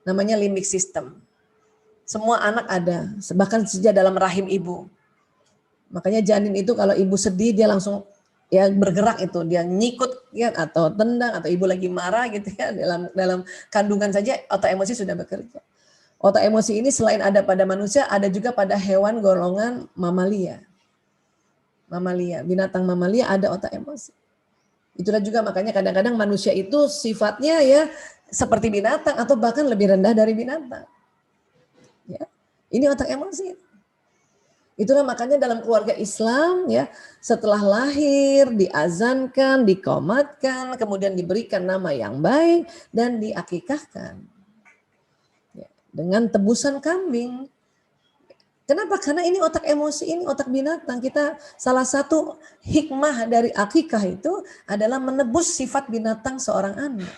namanya limbic system. Semua anak ada, bahkan sejak dalam rahim ibu. Makanya janin itu kalau ibu sedih dia langsung ya bergerak itu, dia nyikut ya atau tendang atau ibu lagi marah gitu ya, dalam kandungan saja otak emosi sudah bekerja. Otak emosi ini selain ada pada manusia, ada juga pada hewan golongan mamalia. Binatang mamalia ada otak emosi. Itulah juga makanya kadang-kadang manusia itu sifatnya ya seperti binatang atau bahkan lebih rendah dari binatang. Ya, ini otak emosi. Itulah makanya dalam keluarga Islam ya setelah lahir diazankan, dikomatkan, kemudian diberikan nama yang baik dan diakikahkan. Dengan tebusan kambing. Kenapa? Karena ini otak emosi, ini otak binatang. Kita salah satu hikmah dari akikah itu adalah menebus sifat binatang seorang anak.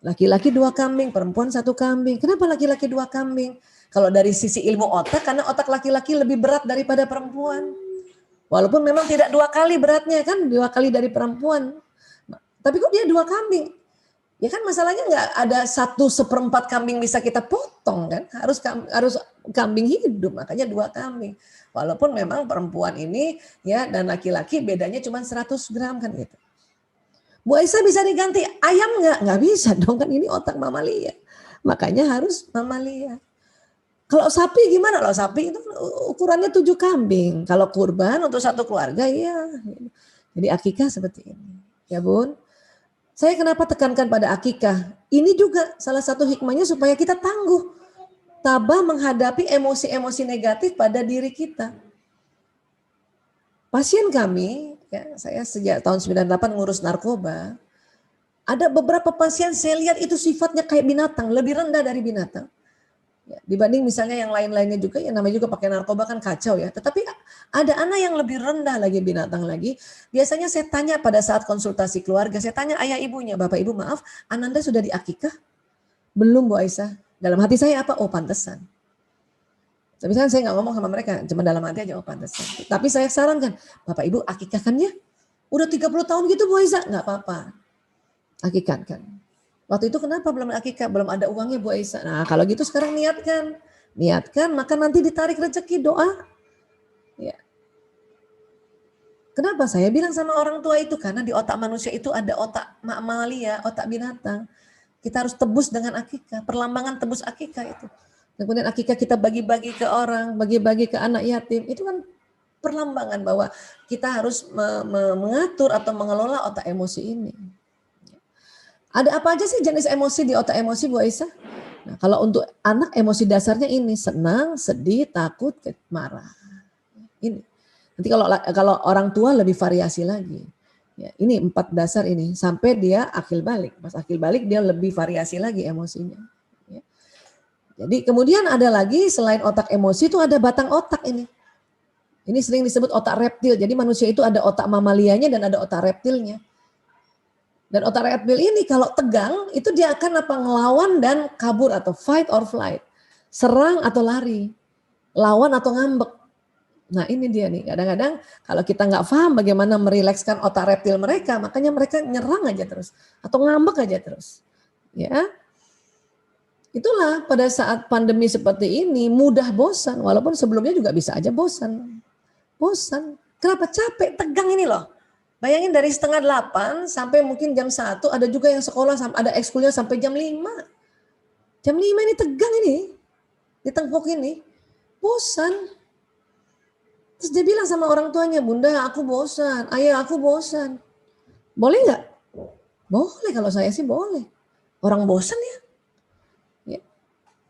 Laki-laki 2 kambing, perempuan 1 kambing. Kenapa laki-laki 2 kambing? Kalau dari sisi ilmu otak, karena otak laki-laki lebih berat daripada perempuan. Walaupun memang tidak 2 kali beratnya kan, 2 kali dari perempuan. Tapi kok dia 2 kambing? Ya kan masalahnya nggak ada 1/4 kambing bisa kita potong kan, harus kambing hidup, makanya 2 kambing. Walaupun memang perempuan ini ya dan laki-laki bedanya cuma 100 gram kan gitu. Bu Aisyah bisa diganti ayam nggak? Nggak bisa dong kan ini otak mamalia. Makanya harus mamalia. Kalau sapi gimana? Kalau sapi itu ukurannya 7 kambing. Kalau kurban untuk 1 keluarga iya. Jadi akikah seperti ini. Ya Bun. Saya kenapa tekankan pada akikah? Ini juga salah satu hikmahnya supaya kita tangguh. Tabah menghadapi emosi-emosi negatif pada diri kita. Pasien kami, ya, saya sejak tahun 98 ngurus narkoba. Ada beberapa pasien saya lihat itu sifatnya kayak binatang, lebih rendah dari binatang. Ya, dibanding misalnya yang lain-lainnya juga, yang namanya juga pakai narkoba kan kacau ya. Tetapi ada anak yang lebih rendah lagi binatang lagi. Biasanya saya tanya pada saat konsultasi keluarga, saya tanya ayah ibunya, bapak ibu maaf, Ananda sudah diakikah? Belum Bu Aisyah. Dalam hati saya apa? Oh pantesan. Tapi saya nggak ngomong sama mereka, cuma dalam hati aja oh pantesan. Tapi saya sarankan, bapak ibu akikahkannya. Udah 30 tahun gitu Bu Aisyah, nggak apa-apa. Akikahkan. Waktu itu kenapa belum akikah? Belum ada uangnya Bu Aisyah. Nah kalau gitu sekarang niatkan. Niatkan maka nanti ditarik rezeki doa. Ya. Kenapa saya bilang sama orang tua itu? Karena di otak manusia itu ada otak mamalia, otak binatang. Kita harus tebus dengan akikah. Perlambangan tebus akikah itu. Kemudian akikah kita bagi-bagi ke orang, bagi-bagi ke anak yatim. Itu kan perlambangan bahwa kita harus mengatur atau mengelola otak emosi ini. Ada apa aja sih jenis emosi di otak emosi Bu Aisyah? Nah, kalau untuk anak emosi dasarnya ini senang, sedih, takut, marah. Ini. Nanti kalau orang tua lebih variasi lagi. Ya, ini 4 dasar ini sampai dia akil balik. Pas akil balik dia lebih variasi lagi emosinya. Ya. Jadi kemudian ada lagi selain otak emosi itu ada batang otak ini. Ini sering disebut otak reptil. Jadi manusia itu ada otak mamalianya dan ada otak reptilnya. Dan otak reptil ini kalau tegang itu dia akan ngelawan dan kabur atau fight or flight. Serang atau lari. Lawan atau ngambek. Nah ini dia nih, kadang-kadang kalau kita nggak paham bagaimana merilekskan otak reptil mereka, makanya mereka nyerang aja terus atau ngambek aja terus. Ya, itulah pada saat pandemi seperti ini mudah bosan, walaupun sebelumnya juga bisa aja bosan. Bosan, kenapa capek, tegang ini loh. Bayangin dari 7:30 sampai mungkin jam 1, ada juga yang sekolah, ada ekskulnya sampai jam 5. Jam 5 ini tegang ini, ditengkuk ini, bosan. Terus dia bilang sama orang tuanya, Bunda aku bosan, Ayah aku bosan. Boleh nggak? Boleh, kalau saya sih boleh. Orang bosan ya.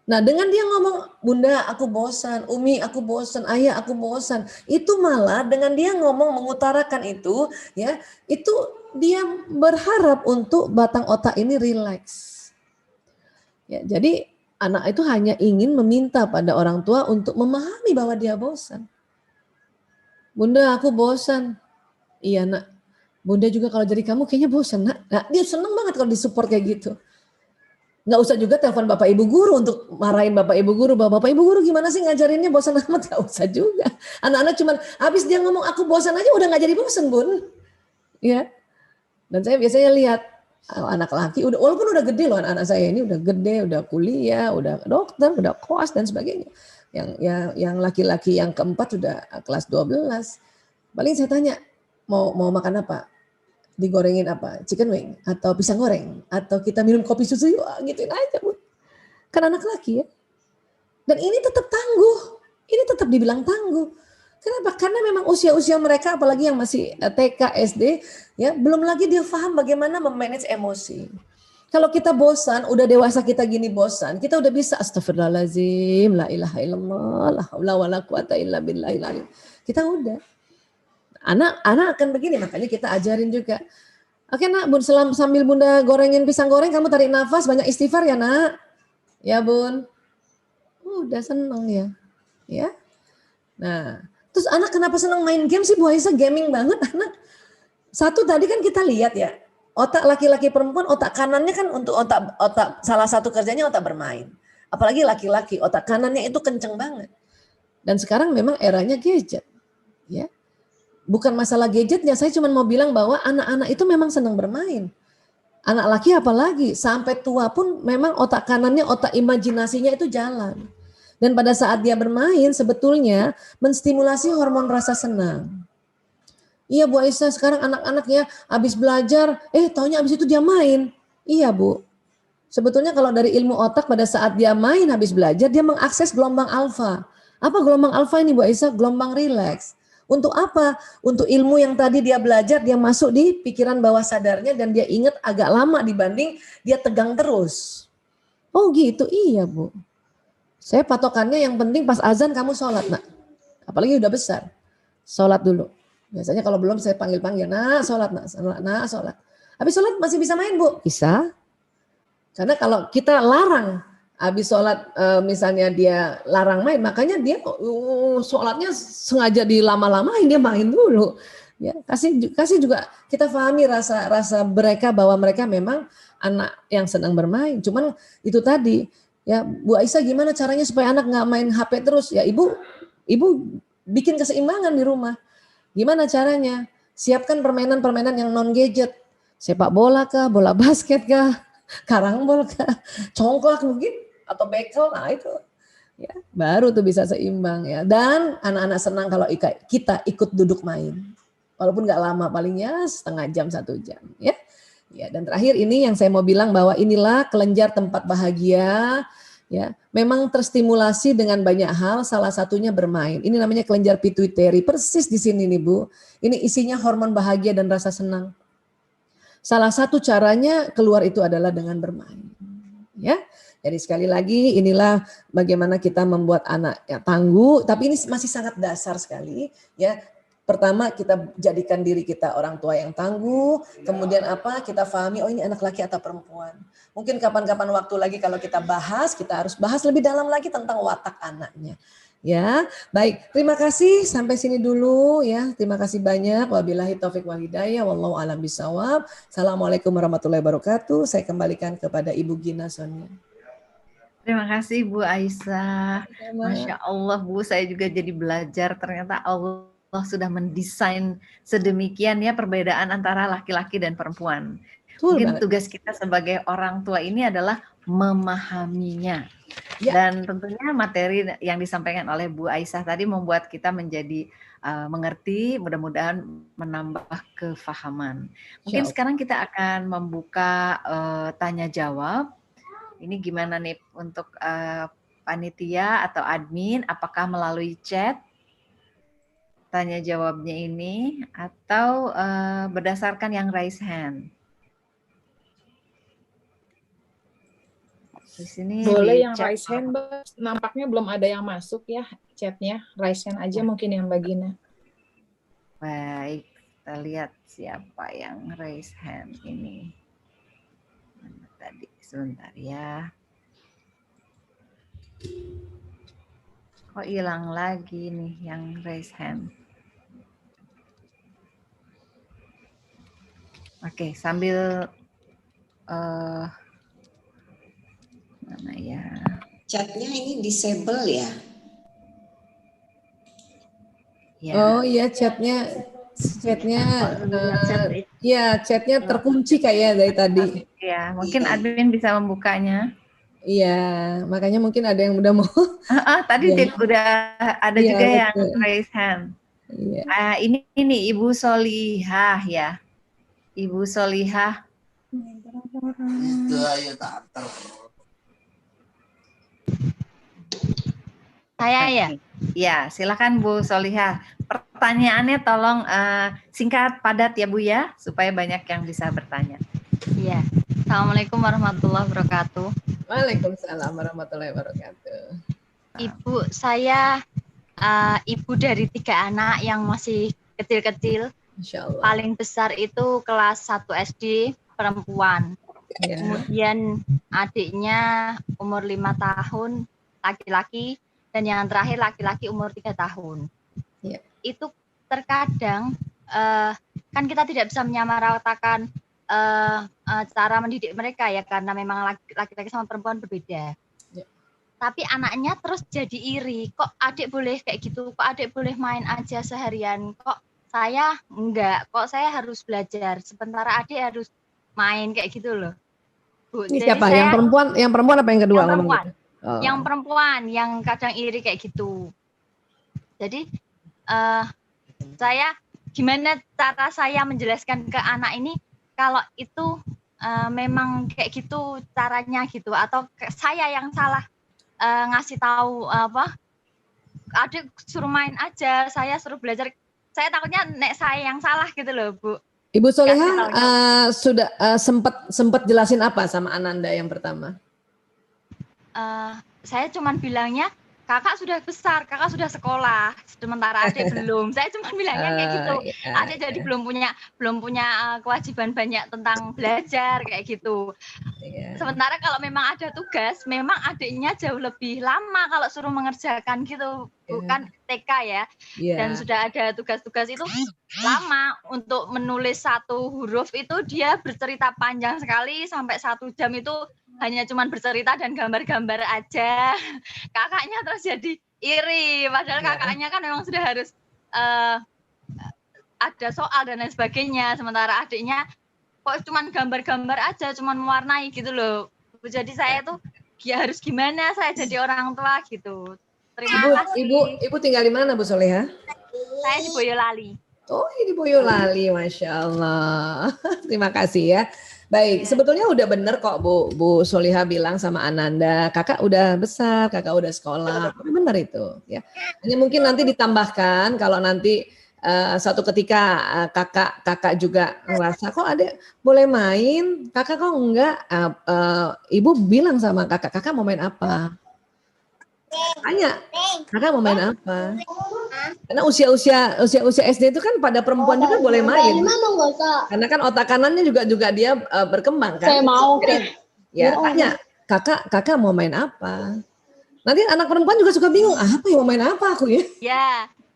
Nah dengan dia ngomong, Bunda aku bosan, Umi aku bosan, Ayah aku bosan. Itu malah dengan dia ngomong mengutarakan itu, ya itu dia berharap untuk batang otak ini rileks. Ya, jadi anak itu hanya ingin meminta pada orang tua untuk memahami bahwa dia bosan. Bunda aku bosan. Iya nak. Bunda juga kalau jadi kamu kayaknya bosan nak. Nah, dia seneng banget kalau disupport kayak gitu. Nggak usah juga telepon bapak ibu guru untuk marahin bapak ibu guru. Bahwa bapak ibu guru gimana sih ngajarinnya bosan amat. Nggak usah juga. Anak-anak cuman habis dia ngomong aku bosan aja udah nggak jadi bosan bun. Ya. Dan saya biasanya lihat anak laki udah, walaupun udah gede loh anak-anak saya ini udah gede, udah kuliah, udah dokter, udah koas dan sebagainya. Yang laki-laki yang keempat sudah kelas 12. Paling saya tanya, mau makan apa? Digorengin apa? Chicken wing atau pisang goreng atau kita minum kopi susu yuk, gituin aja Bu. Kan anak laki ya. Dan ini tetap tangguh. Ini tetap dibilang tangguh. Kenapa? Karena memang usia-usia mereka apalagi yang masih TK, SD ya, belum lagi dia paham bagaimana memanage emosi. Kalau kita bosan, udah dewasa kita gini bosan, kita udah bisa astagfirullahaladzim, la ilaha illallah, la haula wala quwata illa billahil aliyyil. Kita udah. Anak akan begini, makanya kita ajarin juga. Oke nak, Bun, sambil Bunda gorengin pisang goreng, kamu tarik nafas, banyak istighfar ya nak. Ya Bun. Udah seneng ya. Ya. Nah, terus anak kenapa seneng main game sih Bu Aisyah? Gaming banget anak. Satu tadi kan kita lihat ya, otak laki-laki perempuan, otak kanannya kan untuk otak salah satu kerjanya otak bermain. Apalagi laki-laki, otak kanannya itu kenceng banget. Dan sekarang memang eranya gadget. Ya. Bukan masalah gadgetnya, saya cuma mau bilang bahwa anak-anak itu memang senang bermain. Anak laki apalagi, sampai tua pun memang otak kanannya, otak imajinasinya itu jalan. Dan pada saat dia bermain sebetulnya menstimulasi hormon rasa senang. Iya Bu Aisyah, sekarang anak-anaknya habis belajar, taunya habis itu dia main. Iya Bu, sebetulnya kalau dari ilmu otak pada saat dia main habis belajar, dia mengakses gelombang alfa. Apa gelombang alfa ini Bu Aisyah? Gelombang rileks. Untuk apa? Untuk ilmu yang tadi dia belajar, dia masuk di pikiran bawah sadarnya dan dia ingat agak lama dibanding dia tegang terus. Oh gitu, iya Bu. Saya patokannya yang penting pas azan kamu sholat nak. Apalagi udah besar. Sholat dulu. Biasanya kalau belum saya panggil-panggil, nah sholat, nah sholat. Habis sholat masih bisa main Bu? Bisa. Karena kalau kita larang, habis sholat misalnya dia larang main, makanya dia sholatnya sengaja dilama-lamain, dia main dulu. Ya, kasih juga kita pahami rasa mereka bahwa mereka memang anak yang senang bermain. Cuman itu tadi, ya Bu Aisyah gimana caranya supaya anak nggak main HP terus? Ya ibu bikin keseimbangan di rumah. Gimana caranya? Siapkan permainan-permainan yang non gadget, sepak bola kah, bola basket kah, karambol kah, congklak mungkin atau bekel, nah itu ya baru tuh bisa seimbang ya. Dan anak-anak senang kalau kita ikut duduk main, walaupun nggak lama, palingnya setengah jam 1 jam ya. Ya dan terakhir ini yang saya mau bilang bahwa inilah kelenjar tempat bahagia ya. Memang terstimulasi dengan banyak hal, salah satunya bermain. Ini namanya kelenjar pituitary, persis di sini nih Bu. Ini isinya hormon bahagia dan rasa senang. Salah satu caranya keluar itu adalah dengan bermain. Ya. Jadi sekali lagi inilah bagaimana kita membuat anak ya, tangguh, tapi ini masih sangat dasar sekali ya. Pertama kita jadikan diri kita orang tua yang tangguh, kemudian apa? Kita pahami oh ini anak laki atau perempuan. Mungkin kapan-kapan waktu lagi kalau kita bahas, kita harus bahas lebih dalam lagi tentang watak anaknya. Ya, baik. Terima kasih sampai sini dulu ya. Terima kasih banyak. Wabillahi taufik wal hidayah wallahu alam bisawab. Assalamualaikum warahmatullahi wabarakatuh. Saya kembalikan kepada Ibu Gina Sonia. Terima kasih Bu Aisyah. Masya Allah Bu, saya juga jadi belajar ternyata Allah sudah mendesain sedemikian ya perbedaan antara laki-laki dan perempuan. Mungkin tugas kita sebagai orang tua ini adalah memahaminya. Ya. Dan tentunya materi yang disampaikan oleh Bu Aisyah tadi membuat kita menjadi mengerti, mudah-mudahan menambah kefahaman. Mungkin sekarang kita akan membuka tanya jawab. Ini gimana nih untuk panitia atau admin, apakah melalui chat tanya jawabnya ini atau berdasarkan yang raise hand? Di sini boleh yang raise hand, Mbak. Nampaknya belum ada yang masuk ya chatnya. Raise hand aja mungkin yang Mbak Gina. Baik, kita lihat siapa yang raise hand ini. Mana tadi? Sebentar ya. Kok hilang lagi nih yang raise hand? Oke, sambil mana ya? Chatnya ini disable ya? Ya. Oh iya, chatnya ya chatnya terkunci kayaknya dari tadi. Ya, mungkin admin bisa membukanya. Iya, makanya mungkin ada yang udah mau. Tadi udah ada juga yang raise hand. Iya. Ini Ibu Solihah ya. Ibu Solihah. Itu ayo tak. Saya ya? Ya, silakan Bu Solihah. Pertanyaannya tolong singkat, padat ya Bu ya, supaya banyak yang bisa bertanya. Iya. Assalamualaikum warahmatullahi wabarakatuh. Waalaikumsalam warahmatullahi wabarakatuh. Ibu, saya ibu dari 3 anak yang masih kecil-kecil. Insyaallah. Paling besar itu kelas 1 SD perempuan. Ya. Kemudian adiknya umur 5 tahun laki-laki. Dan yang terakhir laki-laki umur 3 tahun. Ya. Itu terkadang kan kita tidak bisa menyamaratakan cara mendidik mereka ya karena memang laki-laki sama perempuan berbeda. Ya. Tapi anaknya terus jadi iri. Kok adik boleh kayak gitu? Kok adik boleh main aja seharian? Kok saya enggak? Kok saya harus belajar? Sementara adik harus main kayak gitu loh. Bu, ini siapa? Yang perempuan apa yang kedua? Yang perempuan. Gitu? Oh. Yang perempuan yang kadang iri kayak gitu. Jadi saya gimana cara saya menjelaskan ke anak ini kalau itu memang kayak gitu caranya gitu atau saya yang salah ngasih tahu apa adik suruh main aja, saya suruh belajar. Saya takutnya nek saya yang salah gitu loh, Bu. Ibu Solihah sudah sempat jelasin apa sama Ananda yang pertama? Saya cuman bilangnya kakak sudah besar, kakak sudah sekolah, sementara adik belum. Saya cuma bilangnya kayak gitu. Adik jadi belum punya kewajiban banyak tentang belajar kayak gitu. Sementara kalau memang ada tugas, memang adiknya jauh lebih lama kalau suruh mengerjakan gitu, bukan TK ya. Dan sudah ada tugas-tugas itu lama untuk menulis 1 huruf itu dia bercerita panjang sekali sampai 1 jam itu. Hanya cuman bercerita dan gambar-gambar aja. Kakaknya terus jadi iri. Padahal kakaknya kan memang sudah harus ada soal dan lain sebagainya. Sementara adiknya kok cuman gambar-gambar aja, cuman mewarnai gitu loh. Jadi saya tuh ya harus gimana saya jadi orang tua gitu. Terima kasih. Ibu tinggal di mana Bu Solihah? Saya di Boyolali. Oh ini Boyolali, Masya Allah. Terima kasih ya. Baik, sebetulnya udah bener kok Bu Solihah bilang sama Ananda, kakak udah besar, kakak udah sekolah, bener itu ya. Hanya mungkin nanti ditambahkan kalau nanti suatu ketika kakak juga ngerasa kok ada boleh main, kakak kok enggak, ibu bilang sama kakak mau main apa? Tanya, kakak mau main apa? Karena usia SD itu kan pada perempuan juga boleh main. Karena kan otak kanannya juga dia berkembang kan. Saya mau Ya, tanya, kakak mau main apa? Nanti anak perempuan juga suka bingung, apa yang mau main apa aku ya?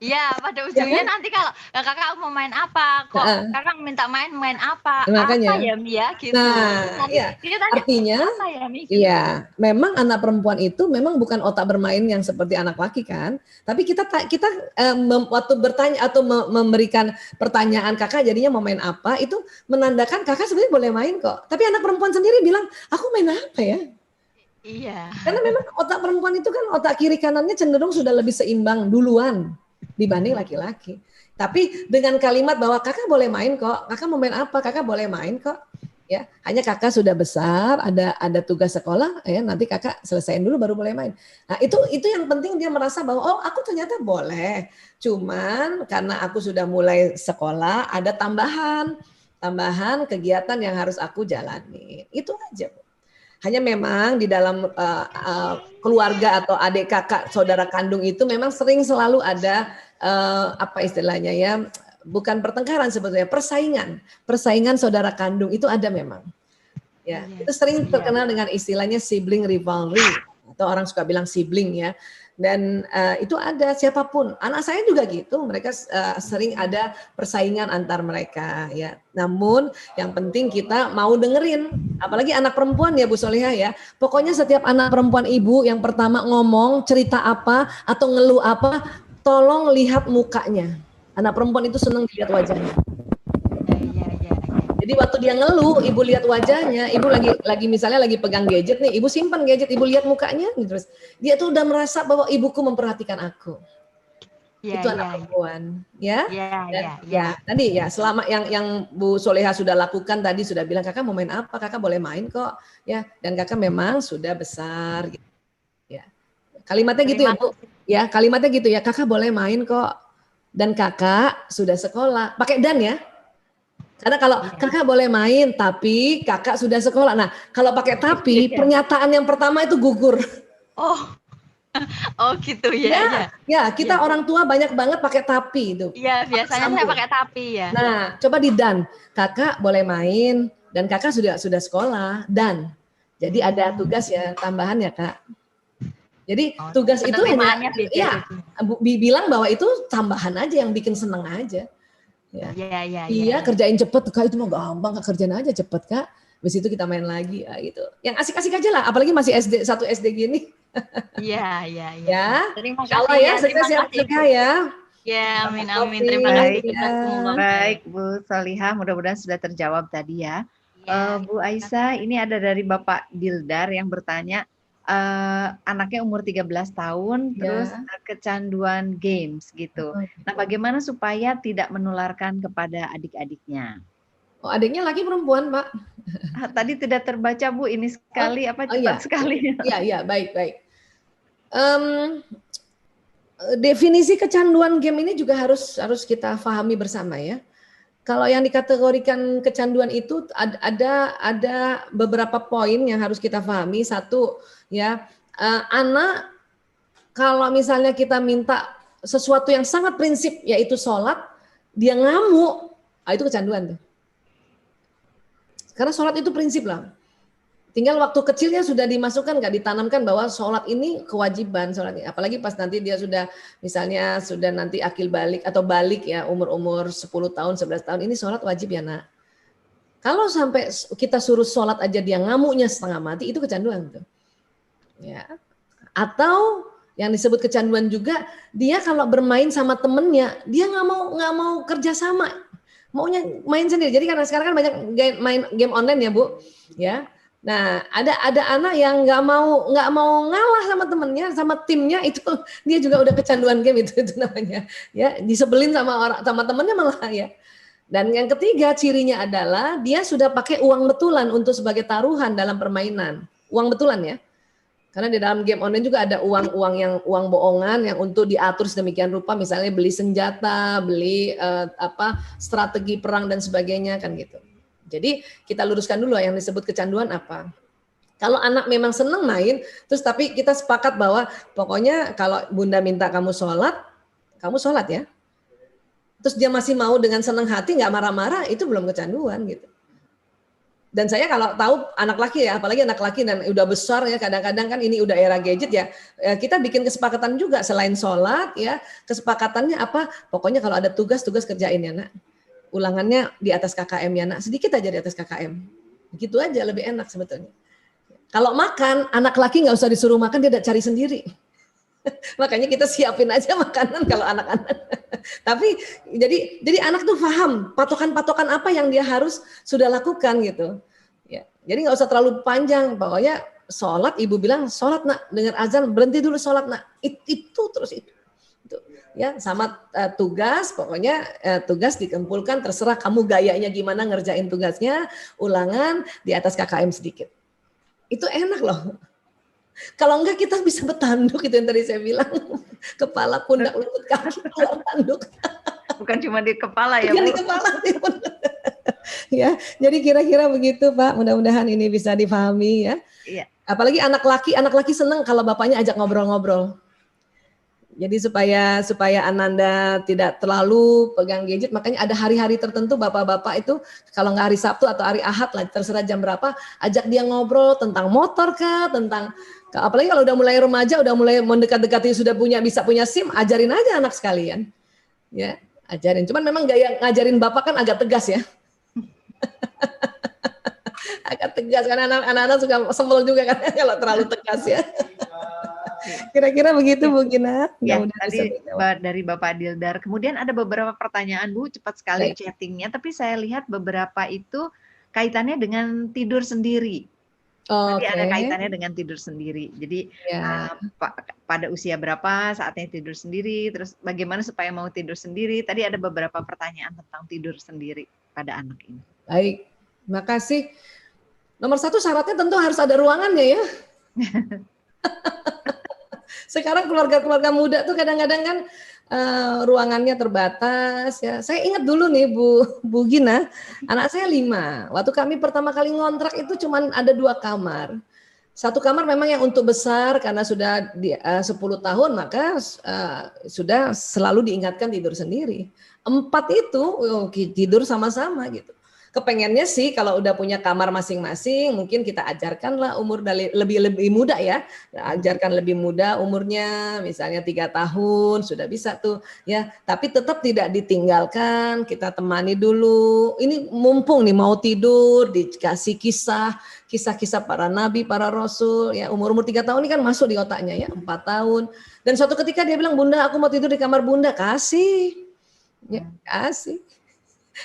Ya, pada ujungnya nanti kalau kakak mau main apa, kok kakak minta main apa? Makanya. Apa ya Mia gitu. Nah, ya. Artinya, apa ya, Mi? Iya, memang anak perempuan itu memang bukan otak bermain yang seperti anak laki kan. Tapi kita waktu bertanya atau memberikan pertanyaan kakak jadinya mau main apa, itu menandakan kakak sebenarnya boleh main kok. Tapi anak perempuan sendiri bilang, aku main apa ya? Iya. Karena memang otak perempuan itu kan otak kiri kanannya cenderung sudah lebih seimbang duluan dibanding laki-laki. Tapi dengan kalimat bahwa kakak boleh main kok, kakak mau main apa, kakak boleh main kok. Ya, hanya kakak sudah besar, ada tugas sekolah, ya nanti kakak selesaiin dulu baru boleh main. Nah itu yang penting dia merasa bahwa oh aku ternyata boleh. Cuman karena aku sudah mulai sekolah ada tambahan kegiatan yang harus aku jalani. Itu aja. Hanya memang di dalam keluarga atau adik kakak saudara kandung itu memang sering selalu ada apa istilahnya ya. Bukan pertengkaran sebetulnya, persaingan saudara kandung itu ada memang. Ya, itu sering terkenal dengan istilahnya sibling rivalry atau orang suka bilang sibling ya. Dan itu ada siapapun. Anak saya juga gitu, mereka sering ada persaingan antar mereka ya. Namun yang penting kita mau dengerin, apalagi anak perempuan ya Bu Solihah ya. Pokoknya setiap anak perempuan ibu yang pertama ngomong cerita apa atau ngeluh apa, tolong lihat mukanya. Anak perempuan itu senang dilihat wajahnya. Jadi waktu dia ngeluh, ibu lihat wajahnya, ibu lagi misalnya lagi pegang gadget nih, ibu simpan gadget, ibu lihat mukanya, terus dia tuh udah merasa bahwa ibuku memperhatikan aku. Itu anak perempuan, ya. Tadi ya selama yang Bu Solihah sudah lakukan tadi sudah bilang kakak mau main apa, kakak boleh main kok, ya. Dan kakak memang sudah besar, gitu. Ya. Kalimatnya gitu ya Bu, ya kalimatnya gitu ya, kakak boleh main kok. Dan kakak sudah sekolah, pakai dan ya. Karena kalau kakak boleh main, tapi kakak sudah sekolah. Nah, kalau pakai tapi, pernyataan yang pertama itu gugur. Oh gitu ya. Ya, kita orang tua banyak banget pakai tapi itu. Iya, biasanya saya pakai tapi ya. Nah, coba di dan, kakak boleh main dan kakak sudah sekolah dan. Jadi ada tugas ya tambahan ya kak. Jadi tugas itu hanya ya bilang bahwa itu tambahan aja yang bikin seneng aja. Iya kerjain cepet kak, itu mah gampang kak, kerjain aja cepet kak. Habis itu kita main lagi gitu. Yang asik-asik aja lah, apalagi masih satu SD gini. Iya. Ya. Terima kasih Allah ya, sukses ya. Ya, amin. Terima kasih kita semua. Baik Bu Solihah, mudah-mudahan sudah terjawab tadi ya. Bu Aisyah, ini ada dari Bapak Dildar yang bertanya, anaknya umur 13 tahun, terus kecanduan games gitu. Nah, bagaimana supaya tidak menularkan kepada adik-adiknya? Oh, adiknya laki perempuan, Pak? Tadi tidak terbaca Bu, ini sekali cepat sekali. Iya, baik. Definisi kecanduan game ini juga harus kita pahami bersama ya. Kalau yang dikategorikan kecanduan itu ada beberapa poin yang harus kita pahami. Satu ya, anak kalau misalnya kita minta sesuatu yang sangat prinsip yaitu sholat, dia ngamuk, itu kecanduan tuh. Karena sholat itu prinsip lah. Tinggal waktu kecilnya sudah dimasukkan, nggak ditanamkan bahwa sholat ini kewajiban sholat ini. Apalagi pas nanti dia sudah misalnya sudah nanti akil balik atau balik ya umur 10 tahun 11 tahun ini sholat wajib ya nak. Kalau sampai kita suruh sholat aja dia ngamuknya setengah mati itu kecanduan tuh. Ya. Atau yang disebut kecanduan juga dia kalau bermain sama temennya dia nggak mau kerja sama, maunya main sendiri. Jadi karena sekarang kan banyak main game online ya Bu, ya. Nah, ada anak yang nggak mau ngalah sama temennya, sama timnya, itu dia juga udah kecanduan game itu namanya. Ya, disebelin sama temennya malah ya. Dan yang ketiga cirinya adalah dia sudah pakai uang betulan untuk sebagai taruhan dalam permainan. Uang betulan ya. Karena di dalam game online juga ada uang bohongan yang untuk diatur sedemikian rupa, misalnya beli senjata, beli strategi perang dan sebagainya kan gitu. Jadi kita luruskan dulu yang disebut kecanduan apa. Kalau anak memang seneng main, terus tapi kita sepakat bahwa pokoknya kalau bunda minta kamu sholat ya. Terus dia masih mau dengan senang hati, nggak marah-marah, itu belum kecanduan gitu. Dan saya kalau tahu anak laki ya, apalagi anak laki dan udah besar ya, kadang-kadang kan ini udah era gadget ya, kita bikin kesepakatan juga selain sholat ya, kesepakatannya apa? Pokoknya kalau ada tugas kerjain ya nak. Ulangannya di atas KKM ya nak, sedikit aja di atas KKM. Gitu aja lebih enak sebetulnya. Kalau makan, anak laki nggak usah disuruh makan, dia udah cari sendiri. Makanya kita siapin aja makanan kalau anak-anak. Tapi jadi anak tuh paham patokan-patokan apa yang dia harus sudah lakukan gitu. Ya, jadi nggak usah terlalu panjang. Pokoknya sholat, ibu bilang sholat nak, dengar azan berhenti dulu sholat nak. Itu terus itu. Ya sama tugas, pokoknya tugas dikumpulkan, terserah kamu gayanya gimana ngerjain tugasnya, ulangan di atas KKM sedikit. Itu enak loh. Kalau enggak kita bisa bertanduk, itu yang tadi saya bilang, kepala, pundak, lutut, kaki, keluar tanduk. Bukan cuma di kepala ya, Bu? Di kepala. Ya, jadi kira-kira begitu Pak. Mudah-mudahan ini bisa dipahami ya. Iya. Apalagi anak laki senang kalau bapaknya ajak ngobrol-ngobrol. Jadi supaya Ananda tidak terlalu pegang gadget, makanya ada hari-hari tertentu bapak-bapak itu kalau nggak hari Sabtu atau hari Ahad lah, terserah jam berapa, ajak dia ngobrol tentang motor kah, tentang apalagi kalau udah mulai remaja, udah mulai mendekat-dekati sudah bisa punya SIM, ajarin aja anak sekalian. Ya, ajarin. Cuman memang gaya ngajarin bapak kan agak tegas ya. Agak tegas karena anak-anak suka sebel juga kan kalau terlalu tegas ya. Kira-kira begitu Bu Gina. Ya, tadi dari Bapak Dildar. Kemudian ada beberapa pertanyaan Bu, cepat sekali chattingnya. Tapi saya lihat beberapa itu kaitannya dengan tidur sendiri. Jadi ada kaitannya dengan tidur sendiri. Jadi pada usia berapa saatnya tidur sendiri, terus bagaimana supaya mau tidur sendiri. Tadi ada beberapa pertanyaan tentang tidur sendiri pada anak ini. Baik, terima kasih. Nomor 1 syaratnya tentu harus ada ruangannya ya. Sekarang keluarga-keluarga muda tuh kadang-kadang kan ruangannya terbatas ya. Saya ingat dulu nih Bu Gina, anak saya 5. Waktu kami pertama kali ngontrak itu cuma ada 2 kamar. 1 kamar memang yang untuk besar karena sudah 10 tahun maka sudah selalu diingatkan tidur sendiri. 4 itu tidur sama-sama gitu. Kepengennya sih kalau udah punya kamar masing-masing mungkin kita ajarkanlah umur lebih muda ya, ajarkan lebih muda umurnya misalnya 3 tahun sudah bisa tuh ya, tapi tetap tidak ditinggalkan, kita temani dulu. Ini mumpung nih mau tidur dikasih kisah para nabi, para rasul ya, umur 3 tahun ini kan masuk di otaknya ya, 4 tahun. Dan suatu ketika dia bilang, "Bunda, aku mau tidur di kamar Bunda." Kasih. Ya, kasih.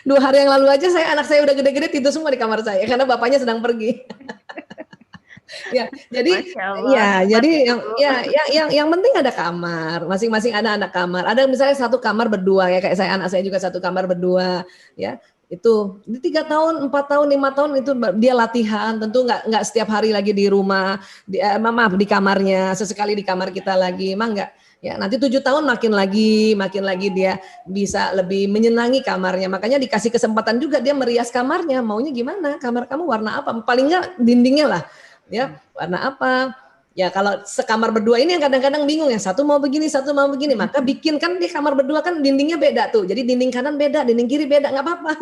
2 hari yang lalu aja anak saya udah gede-gede tidur semua di kamar saya karena bapaknya sedang pergi. Ya, jadi yang penting ada kamar, masing-masing anak kamar. Ada misalnya 1 kamar berdua ya, kayak anak saya juga 1 kamar berdua ya. Itu di 3 tahun, 4 tahun, 5 tahun itu dia latihan, tentu nggak setiap hari lagi di rumah, di kamarnya, sesekali di kamar kita lagi, emang nggak. Ya, nanti 7 tahun makin lagi dia bisa lebih menyenangi kamarnya. Makanya dikasih kesempatan juga dia merias kamarnya. Maunya gimana? Kamar kamu warna apa? Paling nggak dindingnya lah. Ya, warna apa? Ya kalau sekamar berdua ini yang kadang-kadang bingung ya. Satu mau begini, satu mau begini. Maka bikin kan di kamar berdua kan dindingnya beda tuh. Jadi dinding kanan beda, dinding kiri beda, nggak apa-apa.